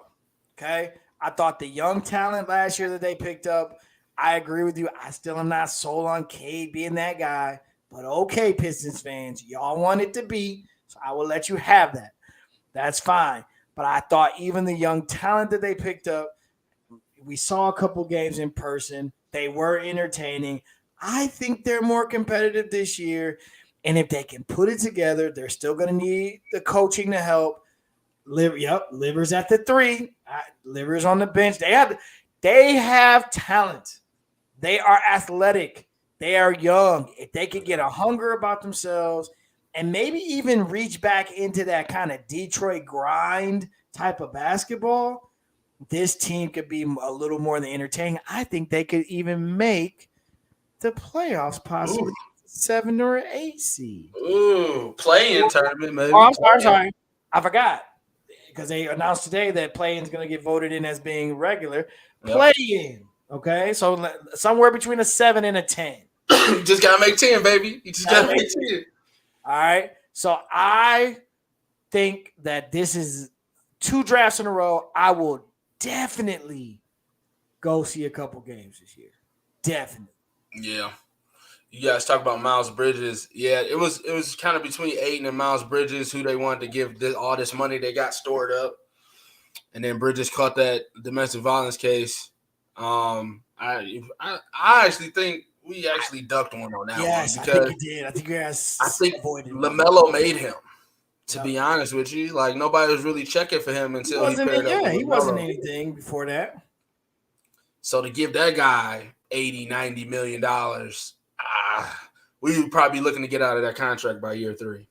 Okay. I thought the young talent last year that they picked up, I agree with you. I still am not sold on Cade being that guy. But okay, Pistons fans, y'all want it to be, so I will let you have that. That's fine. But I thought even the young talent that they picked up, we saw a couple games in person. They were entertaining. I think they're more competitive this year. And if they can put it together, they're still going to need the coaching to help. Livers at the 3. Livers on the bench. They have talent. They are athletic. They are young. If they could get a hunger about themselves and maybe even reach back into that kind of Detroit grind type of basketball, this team could be a little more than entertaining. I think they could even make the playoffs, possibly 7 or 8 seed. Ooh, play-in tournament, maybe. Oh, I'm sorry. I forgot. Because they announced today that play-in is going to get voted in as being regular. Yep. Play-in, okay? So somewhere between a 7 and a 10. You just got to make 10, baby. You just got to make 10. All right? So I think that this is 2 drafts in a row. I will definitely go see a couple games this year. Definitely. Yeah. You guys talk about Miles Bridges. Yeah, it was kind of between Aiden and Miles Bridges who they wanted to give all this money they got stored up. And then Bridges caught that domestic violence case. I actually think we actually ducked one on that one. Yes, I think you did. I think you guys LaMelo made him, to be honest with you. Like, nobody was really checking for him until he paired up with he wasn't anything before that. So to give that guy $80, $90 million, we would probably be looking to get out of that contract by year 3.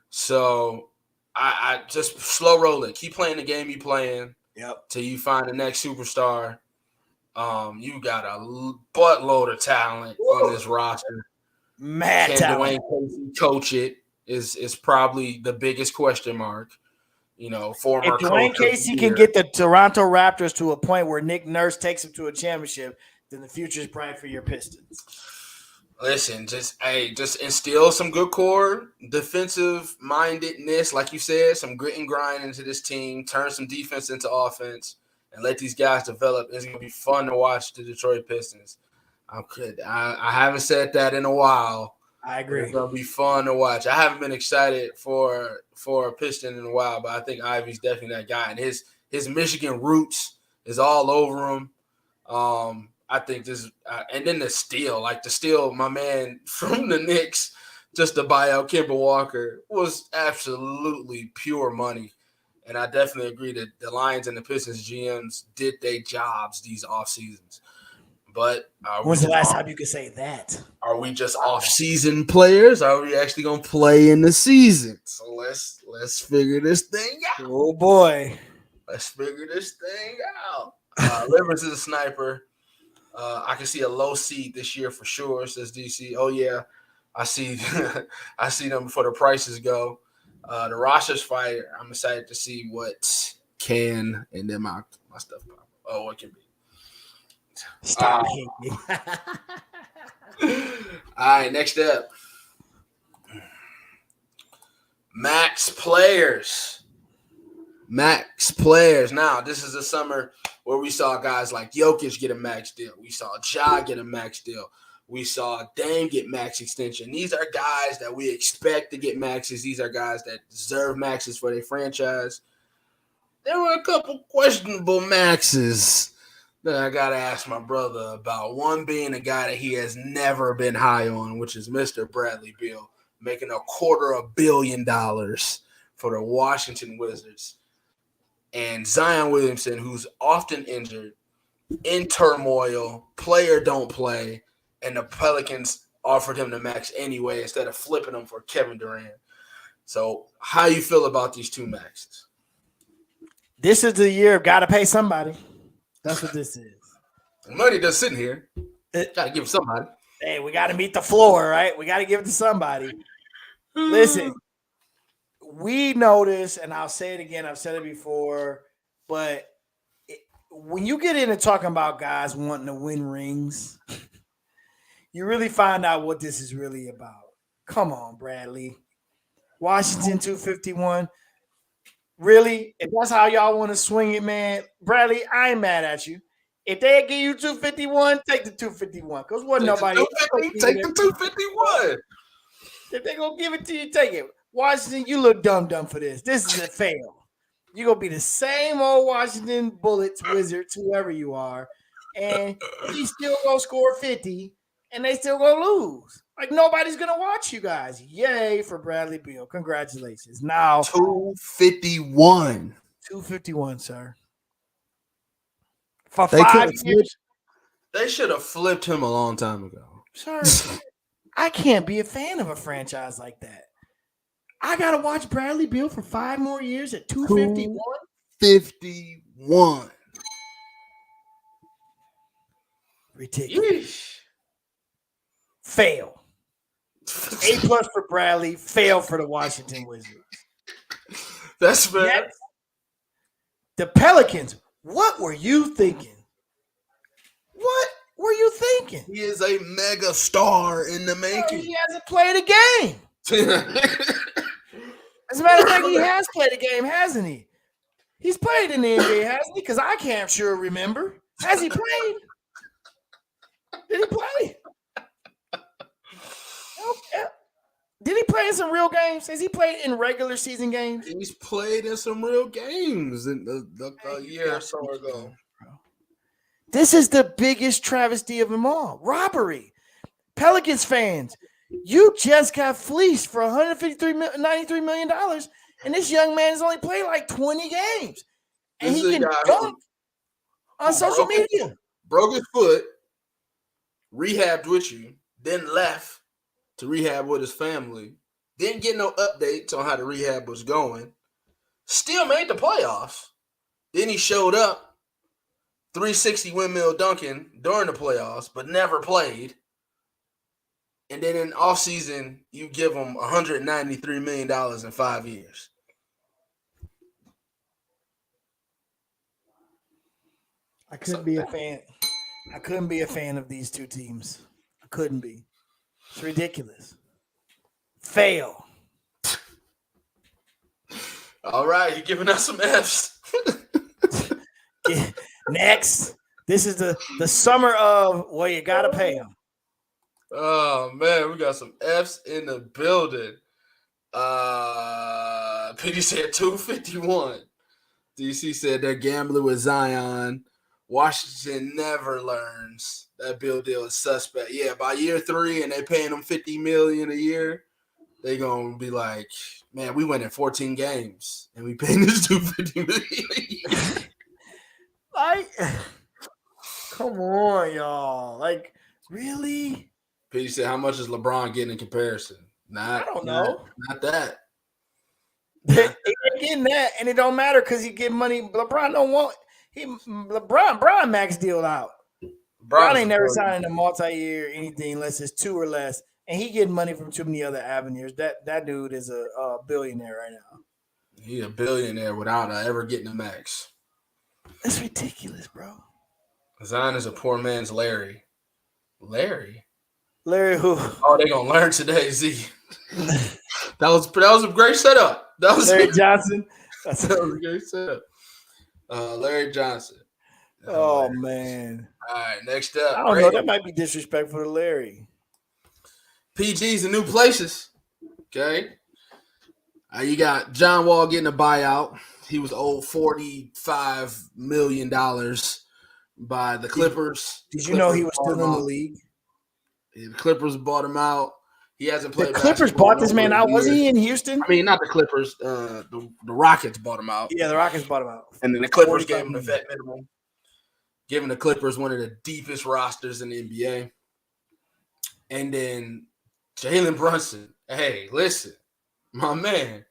So I just slow roll it. Keep playing the game you playing. Yep. Till you find the next superstar. You got a buttload of talent on this roster. Mad talent. Dwayne Casey coach it is probably the biggest question mark. You know, former if Dwayne Casey can get the Toronto Raptors to a point where Nick Nurse takes them to a championship, then the future is bright for your Pistons. Listen, just instill some good core defensive mindedness, like you said, some grit and grind into this team, turn some defense into offense, and let these guys develop. It's gonna be fun to watch the Detroit Pistons. I haven't said that in a while. I agree. It's gonna be fun to watch. I haven't been excited for a Piston in a while, but I think Ivy's definitely that guy, and his Michigan roots is all over him. I think this, and then the steal, my man from the Knicks, just to buy out Kemba Walker was absolutely pure money. And I definitely agree that the Lions and the Pistons GMs did their jobs these off seasons. But When's the last time you could say that? Are we just off-season players? Are we actually gonna play in the season? So let's figure this thing out. Oh boy, let's figure this thing out. Livers is a sniper. I can see a low seed this year for sure, says DC. Oh yeah, I see. I see them before the prices go. The rosters fight. I'm excited to see what can and then my stuff. Oh, what can be. Stop hating. All right, next up. Max players. Now, this is a summer where we saw guys like Jokic get a max deal. We saw Ja get a max deal. We saw Dame get max extension. These are guys that we expect to get maxes. These are guys that deserve maxes for their franchise. There were a couple questionable maxes that I got to ask my brother about. One being a guy that he has never been high on, which is Mr. Bradley Beal, making $250 million for the Washington Wizards. And Zion Williamson, who's often injured, in turmoil, play or don't play, and the Pelicans offered him the max anyway instead of flipping him for Kevin Durant. So how you feel about these two maxes? This is the year of got to pay somebody. That's what this is. Money just sitting here. Got to give it somebody. Hey, we got to meet the floor, right? We got to give it to somebody. Listen, we notice, and I'll say it again, I've said it before, but when you get into talking about guys wanting to win rings, you really find out what this is really about. Come on, Bradley. Washington 251. Really? If that's how y'all want to swing it, man, Bradley, I ain't mad at you. If they give you 251, take the 251. Because wasn't nobody. Take the 251. If they gonna give it to you, take it. Washington, you look dumb for this. This is a fail. You're gonna be the same old Washington Bullets, Wizards, whoever you are, and you still gonna score 50, and they still gonna lose. Like nobody's gonna watch you guys. Yay for Bradley Beal. Congratulations. Now 251. 251, sir. For 5 years. They should have flipped him a long time ago. Sir, I can't be a fan of a franchise like that. I gotta watch Bradley Beal for 5 more years at 251. 51. Ridiculous. Yeesh. Fail. A+ for Bradley, fail for the Washington Wizards. That's fair. Next, the Pelicans. What were you thinking? What were you thinking? He is a mega star in the making. He hasn't played a game. As a matter of fact, he has played a game, hasn't he? He's played in the NBA, hasn't he? Because I can't sure remember. Has he played? Did he play? Okay. Did he play in some real games? Has he played in regular season games? He's played in some real games in a year or so ago. This is the biggest travesty of them all. Robbery. Pelicans fans, you just got fleeced for $93 million, and this young man has only played like 20 games. And he can dunk on social media. Broke his foot, rehabbed with you, then left to rehab with his family. Didn't get no updates on how the rehab was going. Still made the playoffs. Then he showed up, 360 windmill dunking during the playoffs, but never played. And then in offseason, you give him $193 million in 5 years. I couldn't be a fan. I couldn't be a fan of these two teams. I couldn't be. It's ridiculous. Fail. All right, you're giving us some Fs. Next. This is the summer of, well, you got to pay them. Oh, man, we got some Fs in the building. PD said 251. DC said they're gambling with Zion. Washington never learns. That Beal deal is suspect. Yeah, by year 3 and they paying them $50 million a year, they gonna be like, Man, we went in 14 games and we paid this dude $50 million. Like, come on, y'all. Like, really? P said, how much is LeBron getting in comparison? I don't know. Not that. He ain't getting that, and it don't matter because he get money. LeBron don't want LeBron max deal out. LeBron ain't never signing a multi-year anything unless it's 2 or less, and he getting money from too many other avenues. That dude is a billionaire right now. He a billionaire without ever getting a max. That's ridiculous, bro. Zion is a poor man's Larry. Larry who? Oh, they gonna learn today, Z. That was a great setup. That was Larry Johnson. That was a great setup. Larry Johnson. Oh man. All right, next up. I don't know. That might be disrespectful to Larry. PG's in new places. Okay. You got John Wall getting a buyout. He was owed $45 million by the Clippers. Did you know he was still in the league? The Clippers bought him out. He hasn't played. The Clippers bought this man out. Was he in Houston? I mean, not the Clippers. The Rockets bought him out. Yeah, the Rockets bought him out. And then the Clippers gave him the vet minimum, giving the Clippers one of the deepest rosters in the NBA. And then Jalen Brunson. Hey, listen, my man,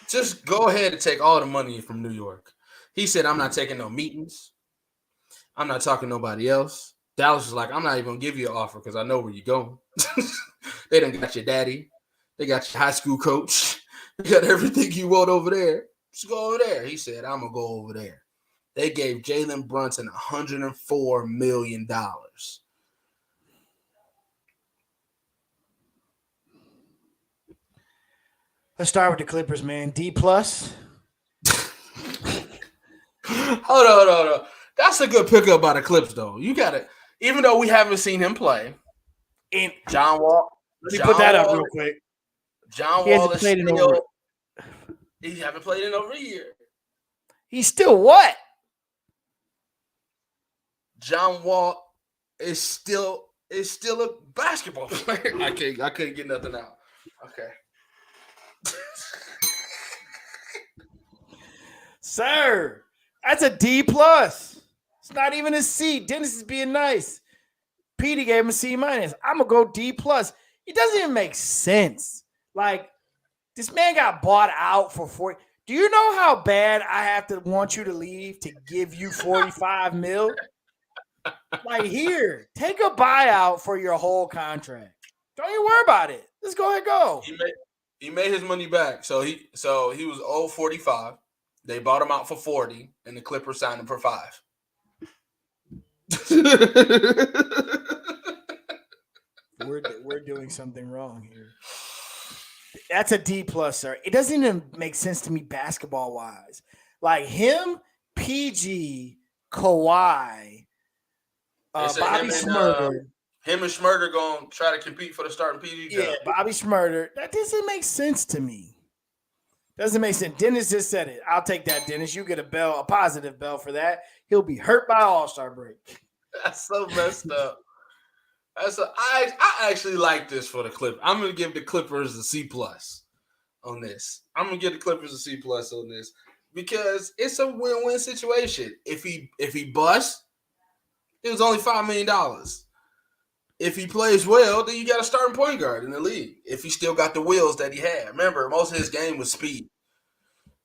just go ahead and take all the money from New York. He said, I'm not taking no meetings. I'm not talking to nobody else. Dallas was like, I'm not even going to give you an offer because I know where you're going. They done got your daddy. They got your high school coach. They got everything you want over there. Just go over there. He said, I'm going to go over there. They gave Jalen Brunson $104 million. Let's start with the Clippers, man. D+. Hold on. That's a good pickup by the Clips, though. You got it. Even though we haven't seen him play, and John Wall. Let me put that up real quick. John Wall is still. He haven't played in over a year. He's still what? John Wall is still a basketball player. I couldn't get nothing out. Okay. Sir, that's a D+. It's not even a C. Dennis is being nice. Petey gave him a C-. I'm gonna go D+. It doesn't even make sense. Like, this man got bought out for 40. Do you know how bad I have to want you to leave to give you 45 mil? Like, here, take a buyout for your whole contract. Don't you worry about it. Let's go ahead and go. He made his money back. So he was owed 45. They bought him out for 40, and the Clippers signed him for 5. We're doing something wrong here. That's a D+, sir. It doesn't even make sense to me basketball wise. Like him, PG, Kawhi, Bobby Schmurder. Him and Schmurder going to try to compete for the starting PG job. Yeah, Bobby Schmurder. That doesn't make sense to me. Doesn't make sense. Dennis just said it. I'll take that, Dennis. You get a positive bell for that. He'll be hurt by All-Star break. That's so messed up. I actually like this for the Clippers. I'm going to give the Clippers a C+ on this. I'm going to give the Clippers a C+ on this because it's a win-win situation. If he busts, it was only $5 million. If he plays well, then you got a starting point guard in the league. If he still got the wheels that he had. Remember, most of his game was speed.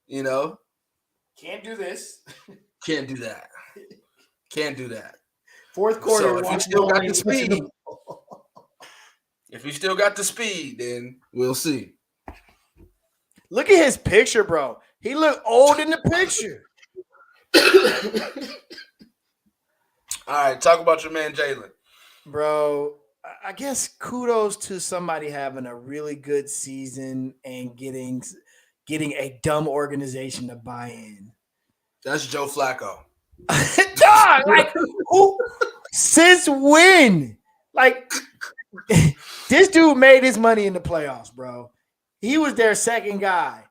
You know? Can't do this. Can't do that. Can't do that. Fourth quarter. So if he still got the speed, then we'll see. Look at his picture, bro. He looked old in the picture. All right, talk about your man Jalen. Bro, I guess kudos to somebody having a really good season and getting a dumb organization to buy in. That's Joe Flacco. Dog, like who? Since when? Like this dude made his money in the playoffs, bro. He was their second guy.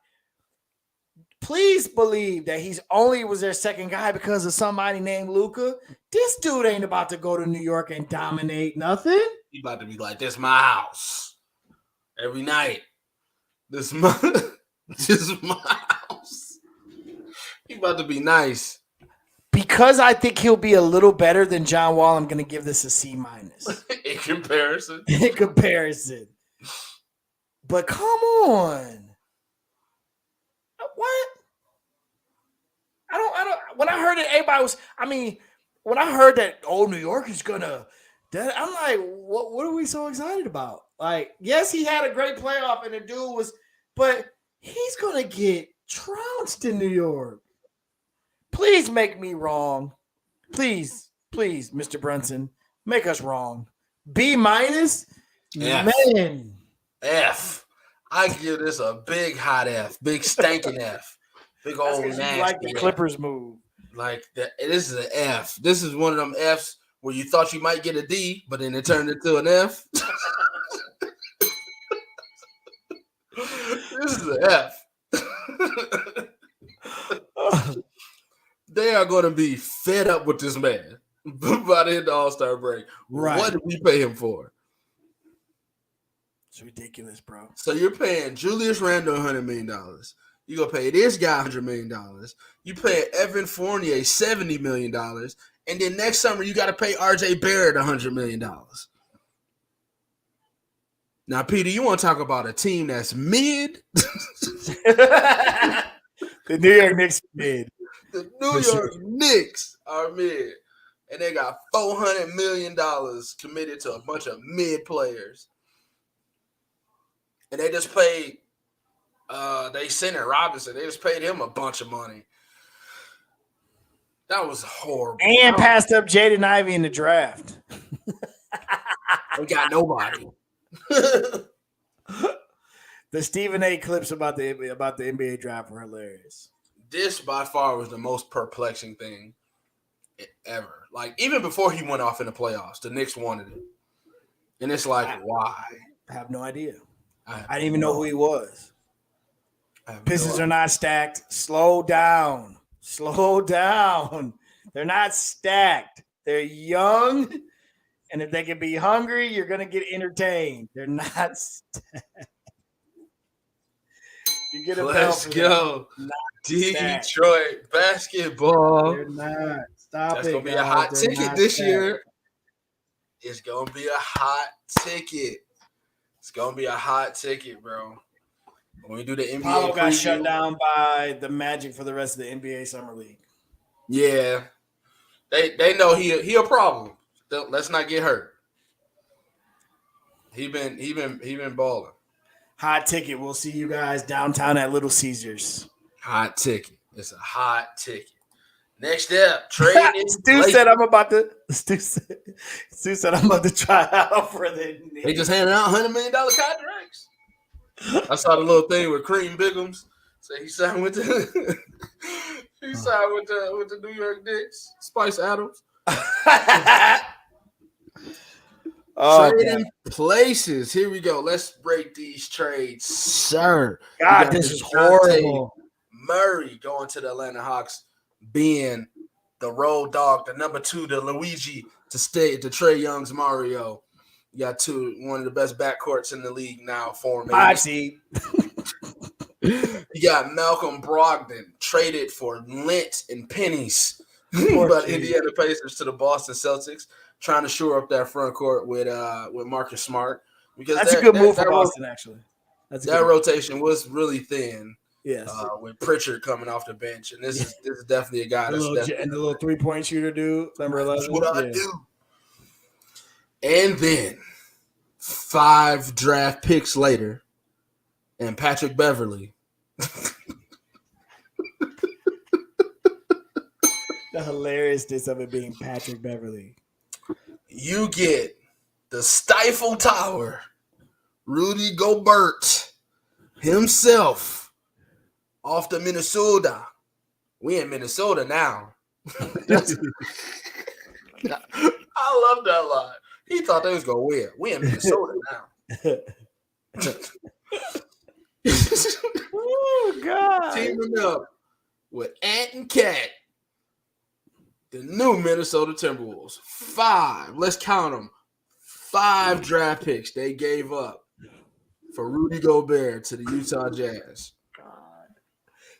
Please believe that he's only was their second guy because of somebody named Luka. This dude ain't about to go to New York and dominate nothing. He about to be like, this my house every night. This Miles. He about to be nice. Because I think he'll be a little better than John Wall, I'm going to give this a C minus. In comparison. In comparison. But come on. What? I don't when I heard it, everybody was, when I heard that, New York is gonna, I'm like, what are we so excited about? Like, yes, he had a great playoff and the dude was, but he's gonna get trounced in New York. Please make me wrong. Please, Mr. Brunson, make us wrong. B minus? F. Man. F. I give this a big hot F. Big stanking F. Big old nasty. Like the Clippers move. Like that. This is an F. This is one of them Fs where you thought you might get a D, but then it turned into an F. This is an F. They are going to be fed up with this man by the end of the All-Star break. Right. What did we pay him for? It's ridiculous, bro. So you're paying Julius Randle $100 million. You're going to pay this guy $100 million. You pay Evan Fournier $70 million. And then next summer, you got to pay RJ Barrett $100 million. Now, Peter, you want to talk about a team that's mid? The New York Knicks mid. The New York Knicks are mid. And they got $400 million committed to a bunch of mid players. And they just paid they center Robinson. They just paid him a bunch of money. That was horrible. And passed up Jaden Ivey in the draft. We got nobody. The Stephen A. clips about the NBA draft were hilarious. This by far was the most perplexing thing ever. Like, even before he went off in the playoffs, the Knicks wanted it. And it's like, why? I have no idea. I didn't even know who he was. Pistons are not stacked. Slow down. They're not stacked. They're young. And if they can be hungry, you're going to get entertained. They're not stacked. You get a Let's go. Detroit basketball. They're not. Stop That's it. That's going to be a hot ticket this year. It's going to be a hot ticket. It's going to be a hot ticket, bro. When we do the NBA Paulo got preview, shut down by the Magic for the rest of the NBA Summer League. Yeah. They know he a problem. Let's not get hurt. He been balling. Hot ticket. We'll see you guys downtown at Little Caesars. Hot ticket. It's a hot ticket. Next up, trading. Stu said I'm about to try out for the Knicks. They just handed out $100 million contracts. I saw the little thing with Cream Biggums. So he signed with the New York Knicks. Spice Adams. Trading places. Here we go. Let's break these trades, sir. God, this is horrible. Murray going to the Atlanta Hawks, being the road dog, the number 2 to Luigi to Trae Young's Mario. You got one of the best backcourts in the league now. I see. You got Malcolm Brogdon traded for lint and pennies by Indiana Pacers to the Boston Celtics, trying to shore up that front court with Marcus Smart. Because that's a good move for Boston, actually. That rotation was really thin. Yes, with Pritchard coming off the bench, and this is definitely a guy and the little 3-point shooter dude, number 11. That's what I do. And then 5 draft picks later, and Patrick Beverley. The hilariousness of it being Patrick Beverley. You get the Stifle Tower, Rudy Gobert himself. Off to Minnesota. We in Minnesota now. I love that line. He thought they was going to win. We in Minnesota now. Oh, God. Teaming up with Ant and Cat, the new Minnesota Timberwolves. 5. Let's count them. 5 draft picks they gave up for Rudy Gobert to the Utah Jazz. God.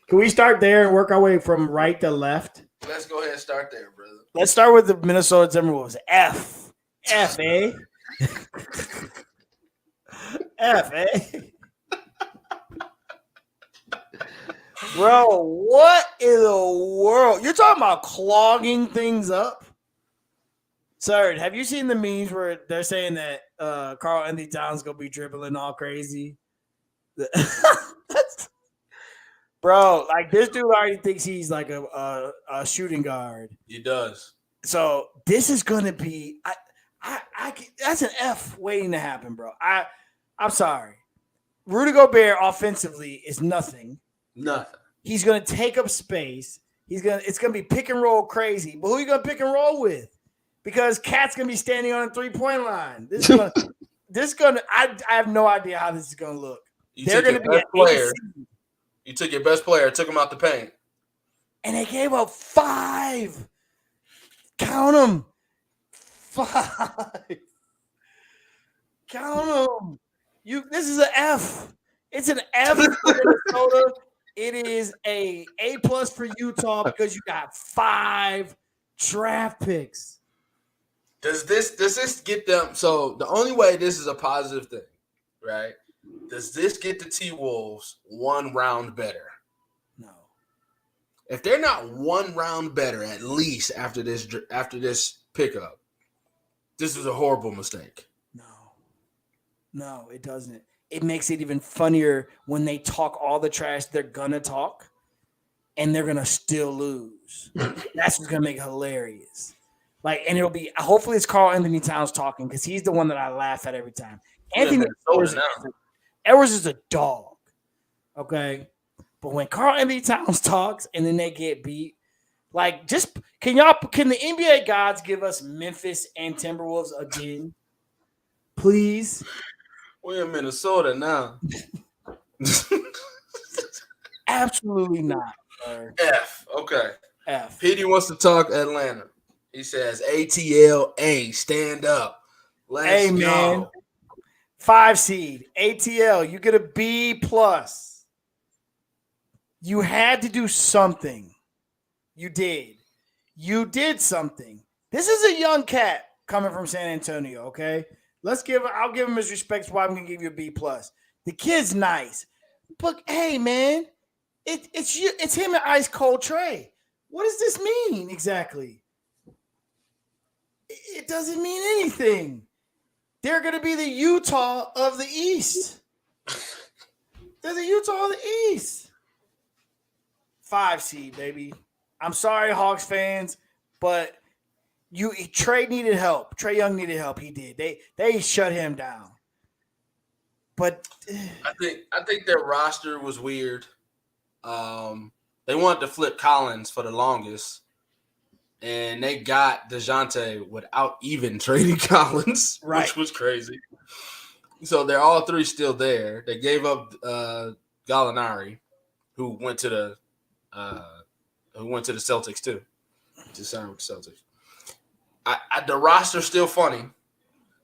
Can we start there and work our way from right to left? Let's go ahead and start there, brother. Let's start with the Minnesota Timberwolves. F, eh? F, eh? Bro, what in the world? You're talking about clogging things up? Sir, have you seen the memes where they're saying that Karl Anthony Towns going to be dribbling all crazy? Bro, like this dude already thinks he's like a shooting guard. He does. So this is going to be that's an F waiting to happen, bro. I'm sorry. Rudy Gobert offensively is nothing. Nothing. He's going to take up space. It's going to be pick and roll crazy. But who are you going to pick and roll with? Because Cat's going to be standing on a 3-point line. I have no idea how this is going to look. They're going to be a player. You took your best player, took him out the paint. And they gave up 5. Count them. 5. Count them. This is an F. It's an F for Minnesota. It is a A+ for Utah because you got 5 draft picks. Does this get them? So the only way this is a positive thing, right? Does this get the T-Wolves 1 round better? No. If they're not 1 round better, at least after this pickup, this is a horrible mistake. No, it doesn't. It makes it even funnier when they talk all the trash they're gonna talk, and they're gonna still lose. That's what's gonna make it hilarious. Like, and it'll be hopefully it's Karl Anthony Towns talking because he's the one that I laugh at every time. Anthony Edwards is a dog, okay. But when Karl Anthony Towns talks and then they get beat, like, just can the NBA gods give us Memphis and Timberwolves again, please? We're in Minnesota now. Absolutely not. Sir. F. Okay. F. Petey wants to talk Atlanta. He says, ATL, stand up. Let's go. Man. 5 seed. ATL, you get a B+. You had to do something. You did. You did something. This is a young cat coming from San Antonio, okay? I'll give him his respects. Why I'm gonna give you a B+. The kid's nice, but hey, man, it's him and Ice Cold Trey. What does this mean exactly? It doesn't mean anything. They're gonna be the Utah of the East. They're the Utah of the East. 5 seed, baby. I'm sorry, Hawks fans, but. Trey needed help. Trae Young needed help. He did. They shut him down. But I think their roster was weird. They wanted to flip Collins for the longest, and they got DeJounte without even trading Collins, right. Which was crazy. So they're all 3 still there. They gave up Gallinari, who went to the Celtics too, to sign with the Celtics. The roster's still funny.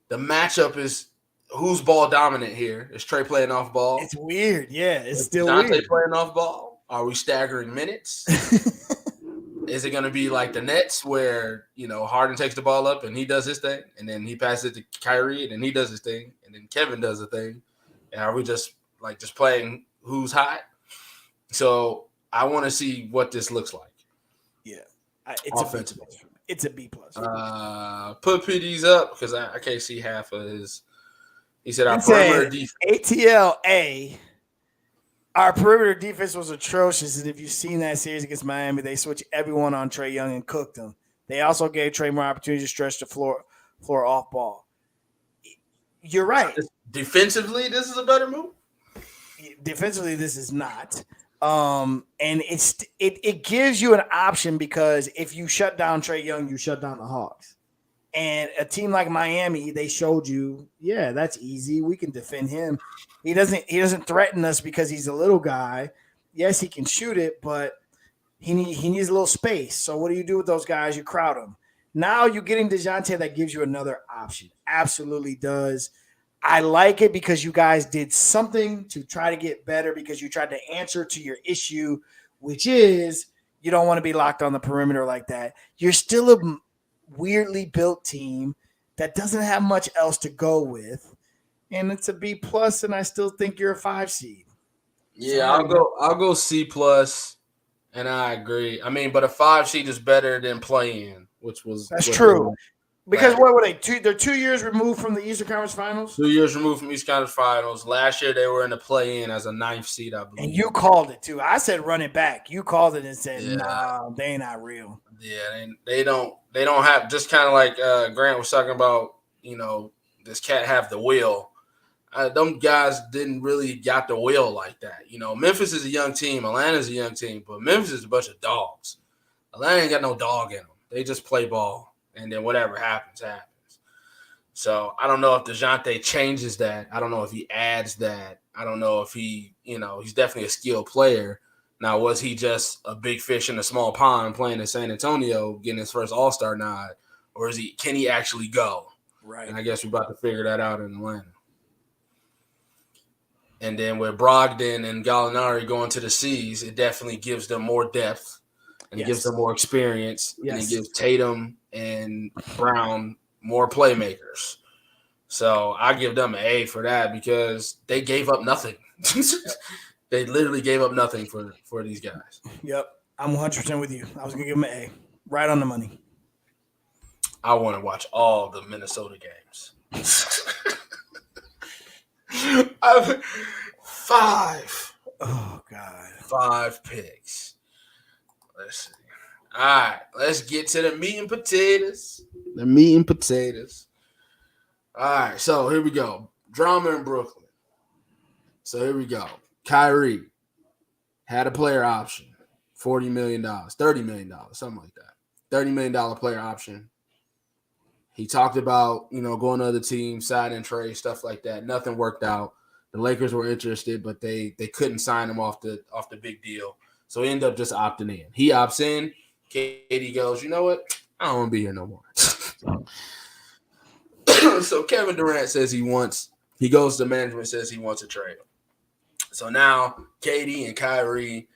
The matchup is who's ball dominant here? Is Trey playing off ball? It's weird. Yeah, it's still Dante weird. Playing off ball? Are we staggering minutes? Is it going to be like the Nets where, Harden takes the ball up and he does his thing, and then he passes it to Kyrie and then he does his thing, and then Kevin does the thing? And are we just playing who's hot? So I want to see what this looks like. Yeah. Offensively. It's a B+. Put PDs up because I can't see half of his. He said our perimeter defense. ATLA. Our perimeter defense was atrocious, and if you've seen that series against Miami, they switched everyone on Trae Young and cooked him. They also gave Trae more opportunity to stretch the floor off ball. You're right. Defensively, this is a better move. Defensively, this is not. And it gives you an option because if you shut down Trae Young, you shut down the Hawks. And a team like Miami, they showed you, yeah, that's easy. We can defend him. He doesn't threaten us because he's a little guy. Yes, he can shoot it, but he needs a little space. So what do you do with those guys? You crowd them. Now you're getting DeJounte that gives you another option. Absolutely does. I like it because you guys did something to try to get better because you tried to answer to your issue, which is you don't want to be locked on the perimeter like that. You're still a weirdly built team that doesn't have much else to go with, and it's a B plus, and I still think you're a 5 seed. Yeah, I'll go C plus, and I agree. I mean, but a 5 seed is better than play-in, which was That's what true. Because last what were they? They're 2 years removed from the Eastern Conference Finals, 2 years removed from East Conference Finals. Last year they were in the play-in as a 9th seed, I believe. and you called it too. I said run it back. You called it and said, Yeah. "Nah, they ain't not real." Yeah, they don't have, just kind of like Grant was talking about. This cat have the will. Them guys didn't really got the will like that. Memphis is a young team. Atlanta's a young team, but Memphis is a bunch of dogs. Atlanta ain't got no dog in them. They just play ball, and then whatever happens, happens. So I don't know if DeJounte changes that. I don't know if he adds that. I don't know if he's definitely a skilled player. Now, was he just a big fish in a small pond playing in San Antonio, getting his first All-Star nod, or can he actually go? Right. And I guess we're about to figure that out in Atlanta. And then with Brogdon and Gallinari going to the C's, it definitely gives them more depth and it gives them more experience. Yes. And it gives Tatum and Brown more playmakers. So I give them an A for that because they gave up nothing. They literally gave up nothing for these guys. Yep. I'm 100% with you. I was going to give them an A. Right on the money. I want to watch all the Minnesota games. Five. Oh, God. 5 picks. Let's see. All right. Let's get to the meat and potatoes. All right. So here we go. Drama in Brooklyn. So here we go. Kyrie had a player option. $40 million, $30 million, something like that. $30 million player option. He talked about, going to other teams, signing trade, stuff like that. Nothing worked out. The Lakers were interested, but they couldn't sign him off the big deal. So he ended up just opting in. He opts in. KD goes, you know what? I don't want to be here no more. So Kevin Durant says he goes to management, says he wants a trade. So now KD and Kyrie,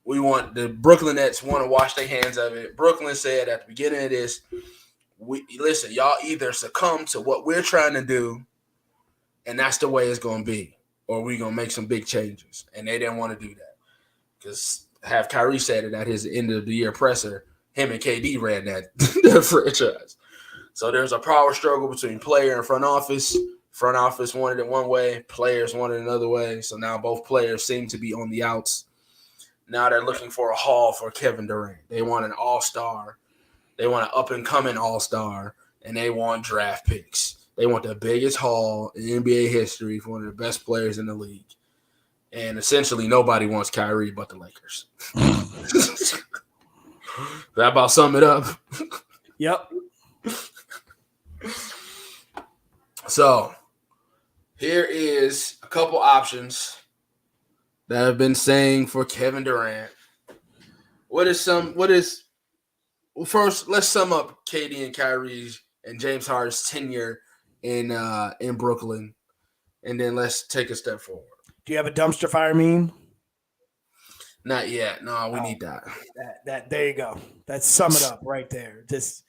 the Brooklyn Nets want to wash their hands of it. Brooklyn said at the beginning of this, listen, y'all either succumb to what we're trying to do, and that's the way it's going to be, or we're going to make some big changes. And they didn't want to do that because have Kyrie said it at his end of the year presser, him and KD ran that franchise. So there's a power struggle between player and front office. Front office wanted it one way, players wanted it another way. So now both players seem to be on the outs. Now they're looking for a haul for Kevin Durant. They want an all-star. They want an up-and-coming all-star, and they want draft picks. They want the biggest haul in NBA history for one of the best players in the league. And essentially nobody wants Kyrie but the Lakers. That about sum it up? Yep. So here is a couple options that have been saying for Kevin Durant. First, let's sum up KD and Kyrie's and James Harden's tenure in Brooklyn, and then let's take a step forward. Do you have a dumpster fire meme? Not yet. No, we need that. That there you go. That's sum it up right there. Just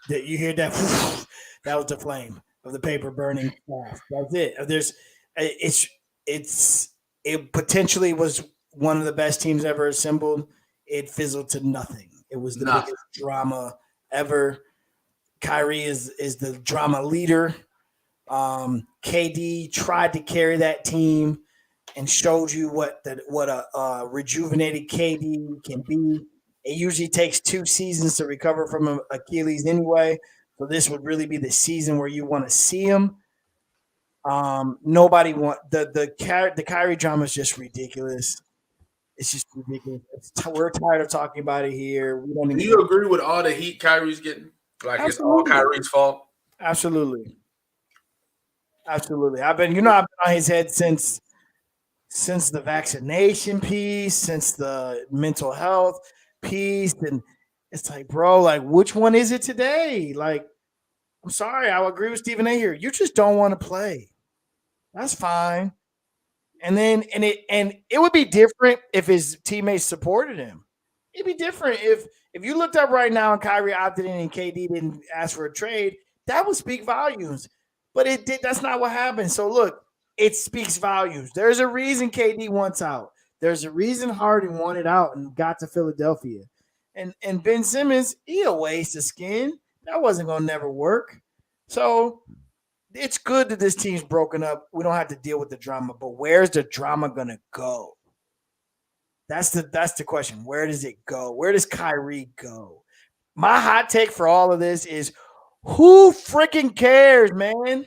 you hear that? That was the flame of the paper burning fast. That's it. It potentially was one of the best teams ever assembled. It fizzled to nothing. It was the biggest drama ever. Kyrie is the drama leader. KD tried to carry that team and showed you what a rejuvenated KD can be. It usually takes 2 seasons to recover from an Achilles anyway. So this would really be the season where you want to see him. Nobody want the Kyrie drama is just ridiculous. It's just ridiculous. We're tired of talking about it here. We don't. Do you agree with all the heat Kyrie's getting? Like Absolutely. It's all Kyrie's fault? Absolutely. I've been on his head since the vaccination piece, since the mental health piece, and it's like, bro, like which one is it today? Like, I'm sorry. I agree with Stephen A. here. You just don't want to play. That's fine. And it would be different if his teammates supported him. It'd be different if you looked up right now and Kyrie opted in and KD didn't ask for a trade. That would speak volumes. But it did. That's not what happened. So look, it speaks volumes. There's a reason KD wants out. There's a reason Harden wanted out and got to Philadelphia. And Ben Simmons, he a waste of skin. That wasn't gonna never work. So it's good that this team's broken up. We don't have to deal with the drama, but where's the drama gonna go? That's the question. Where does it go? Where does Kyrie go? My hot take for all of this is who freaking cares, man?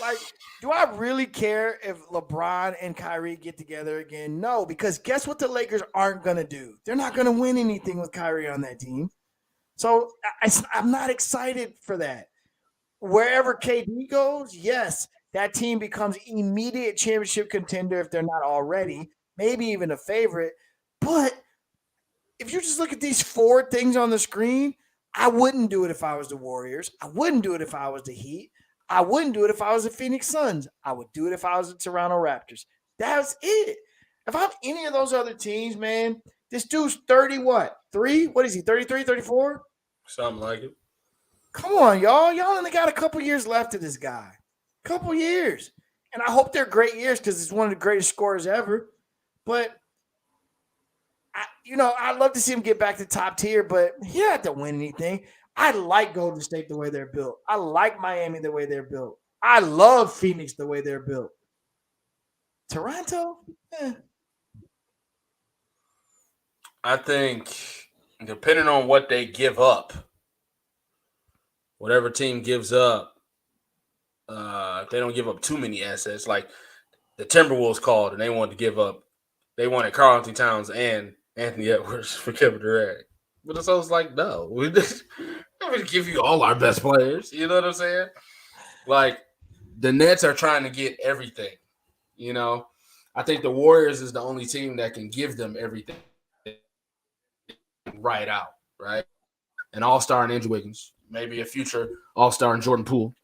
Like, do I really care if LeBron and Kyrie get together again? No, because guess what the Lakers aren't gonna do? They're not gonna win anything with Kyrie on that team. So I'm not excited for that. Wherever KD goes, yes, that team becomes immediate championship contender if they're not already, maybe even a favorite. But if you just look at these four things on the screen, I wouldn't do it if I was the Warriors. I wouldn't do it if I was the Heat. I wouldn't do it if I was the Phoenix Suns. I would do it if I was the Toronto Raptors. That's it. If I'm any of those other teams, man, this dude's 30 what? 3? What is he? 33, 34? Something like it. Come on, y'all. Y'all only got a couple years left of this guy. Couple years. And I hope they're great years because it's one of the greatest scorers ever. But, I'd love to see him get back to top tier, but he don't have to win anything. I like Golden State the way they're built. I like Miami the way they're built. I love Phoenix the way they're built. Toronto? I think depending on what they give up, whatever team gives up, if they don't give up too many assets, like the Timberwolves called and they wanted Karl Anthony Towns and Anthony Edwards for Kevin Durant. But it's always like, no, we're going to give you all our best players. You know what I'm saying? Like, the Nets are trying to get everything, I think the Warriors is the only team that can give them everything right out, right? An all-star in Andrew Wiggins, maybe a future all-star in Jordan Poole.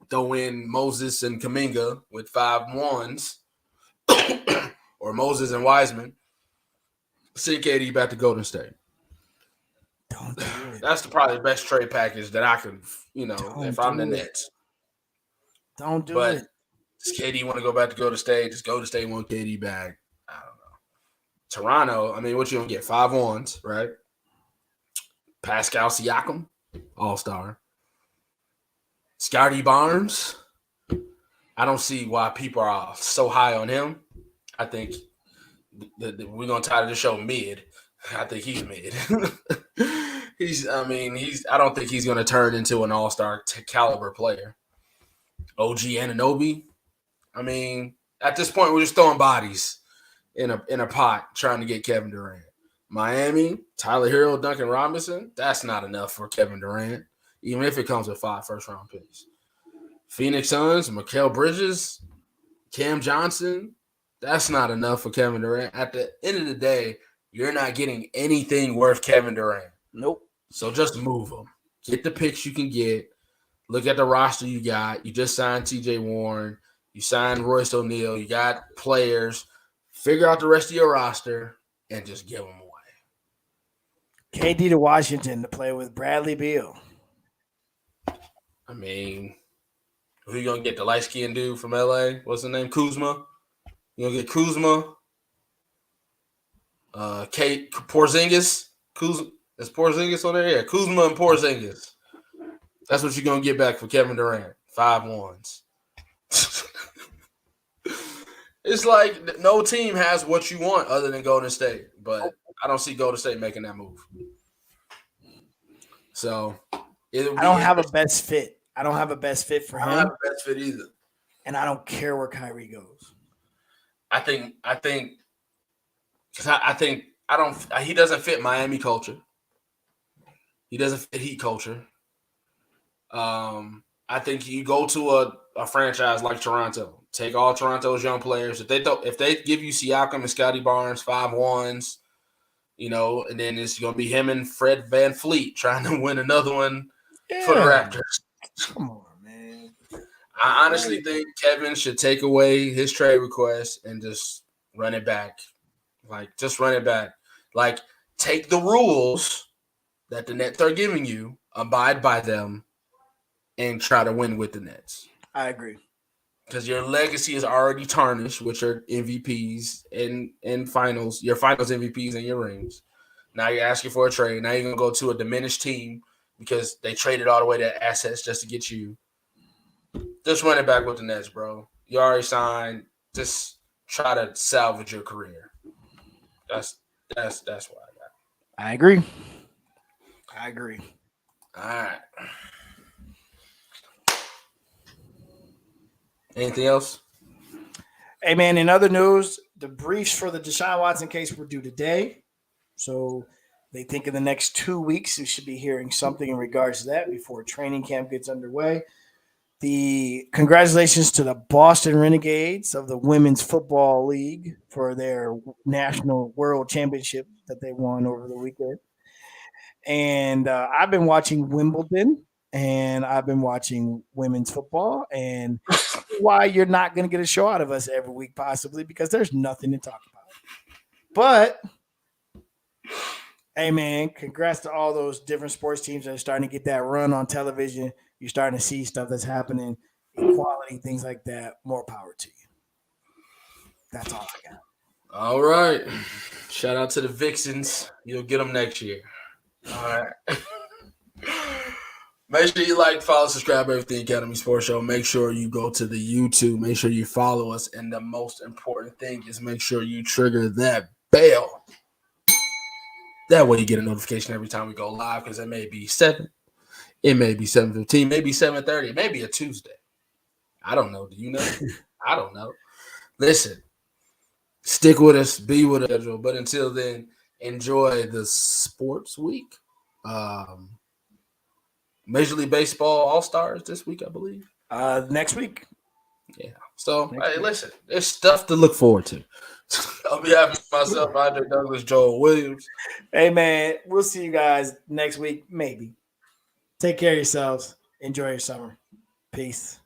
Throw in Moses and Kuminga with 5 ones, or Moses and Wiseman. Send KD back to Golden State. Don't do it. That's probably the best trade package that I could, if I'm the Nets. Don't do it. Does KD want to go back to Golden State? Does Golden State want KD back? I don't know. Toronto, what you going to get? 5 ones, right? Pascal Siakam, all-star. Scotty Barnes. I don't see why people are so high on him. I think we're going to title the show mid. I think he's mid. I don't think he's going to turn into an all-star caliber player. OG Anunoby. At this point, we're just throwing bodies in a pot trying to get Kevin Durant. Miami, Tyler Hero, Duncan Robinson. That's not enough for Kevin Durant, even if it comes with 5 first-round picks. Phoenix Suns, Mikal Bridges, Cam Johnson. That's not enough for Kevin Durant. At the end of the day, you're not getting anything worth Kevin Durant. Nope. So just move him. Get the picks you can get. Look at the roster you got. You just signed TJ Warren. You signed Royce O'Neal. You got players. Figure out the rest of your roster and just give them away. KD to Washington to play with Bradley Beal. Who you going to get? The light-skinned dude from LA? What's his name? Kuzma? You going to get Kuzma? Porzingis? Is Porzingis on there? Yeah, Kuzma and Porzingis. That's what you're going to get back for Kevin Durant. 5 ones. It's like no team has what you want other than Golden State. But I don't see Golden State making that move. So I don't have a best fit. I don't have a best fit for him. I don't have a best fit either. And I don't care where Kyrie goes. He doesn't fit Miami culture. He doesn't fit Heat culture. I think you go to a franchise like Toronto, take all Toronto's young players. If they give you Siakam and Scotty Barnes 5 ones, and then it's gonna be him and Fred Van Fleet trying to win another one for the Yeah. Raptors. Come on, man. I honestly think Kevin should take away his trade request and just run it back. Like, just run it back. Like, take the rules that the Nets are giving you, abide by them, and try to win with the Nets. I agree. Because your legacy is already tarnished with your MVPs and finals, your finals MVPs and your rings. Now you're asking for a trade. Now you're going to go to a diminished team because they traded all the way to assets just to get you. Just run it back with the Nets, bro. You already signed. Just try to salvage your career. That's what I got. I agree. All right. Anything else? Hey, man, in other news, the briefs for the Deshaun Watson case were due today. So they think in the next 2 weeks we should be hearing something in regards to that before training camp gets underway. The congratulations to the Boston Renegades of the Women's Football League for their national world championship that they won over the weekend. And I've been watching Wimbledon and I've been watching women's football, and why you're not going to get a show out of us every week, possibly because there's nothing to talk about. But hey, man, congrats to all those different sports teams that are starting to get that run on television. You're starting to see stuff that's happening, equality, things like that. More power to you. That's all I got. All right. Shout out to the Vixens. You'll get them next year. All right. Make sure you like, follow, subscribe, Everything Academy Sports Show. Make sure you go to the YouTube. Make sure you follow us. And the most important thing is make sure you trigger that bell. That way you get a notification every time we go live, because it may be 7. It may be 7:15, maybe 7:30, it may be a Tuesday. I don't know. Do you know? I don't know. Listen, stick with us, be with us. But until then, enjoy the sports week. Major League Baseball All-Stars this week, I believe. Next week. Yeah. So, hey, listen, there's stuff to look forward to. On behalf of myself, Andre Douglas, Joel Williams. Hey, man, we'll see you guys next week, maybe. Take care of yourselves. Enjoy your summer. Peace.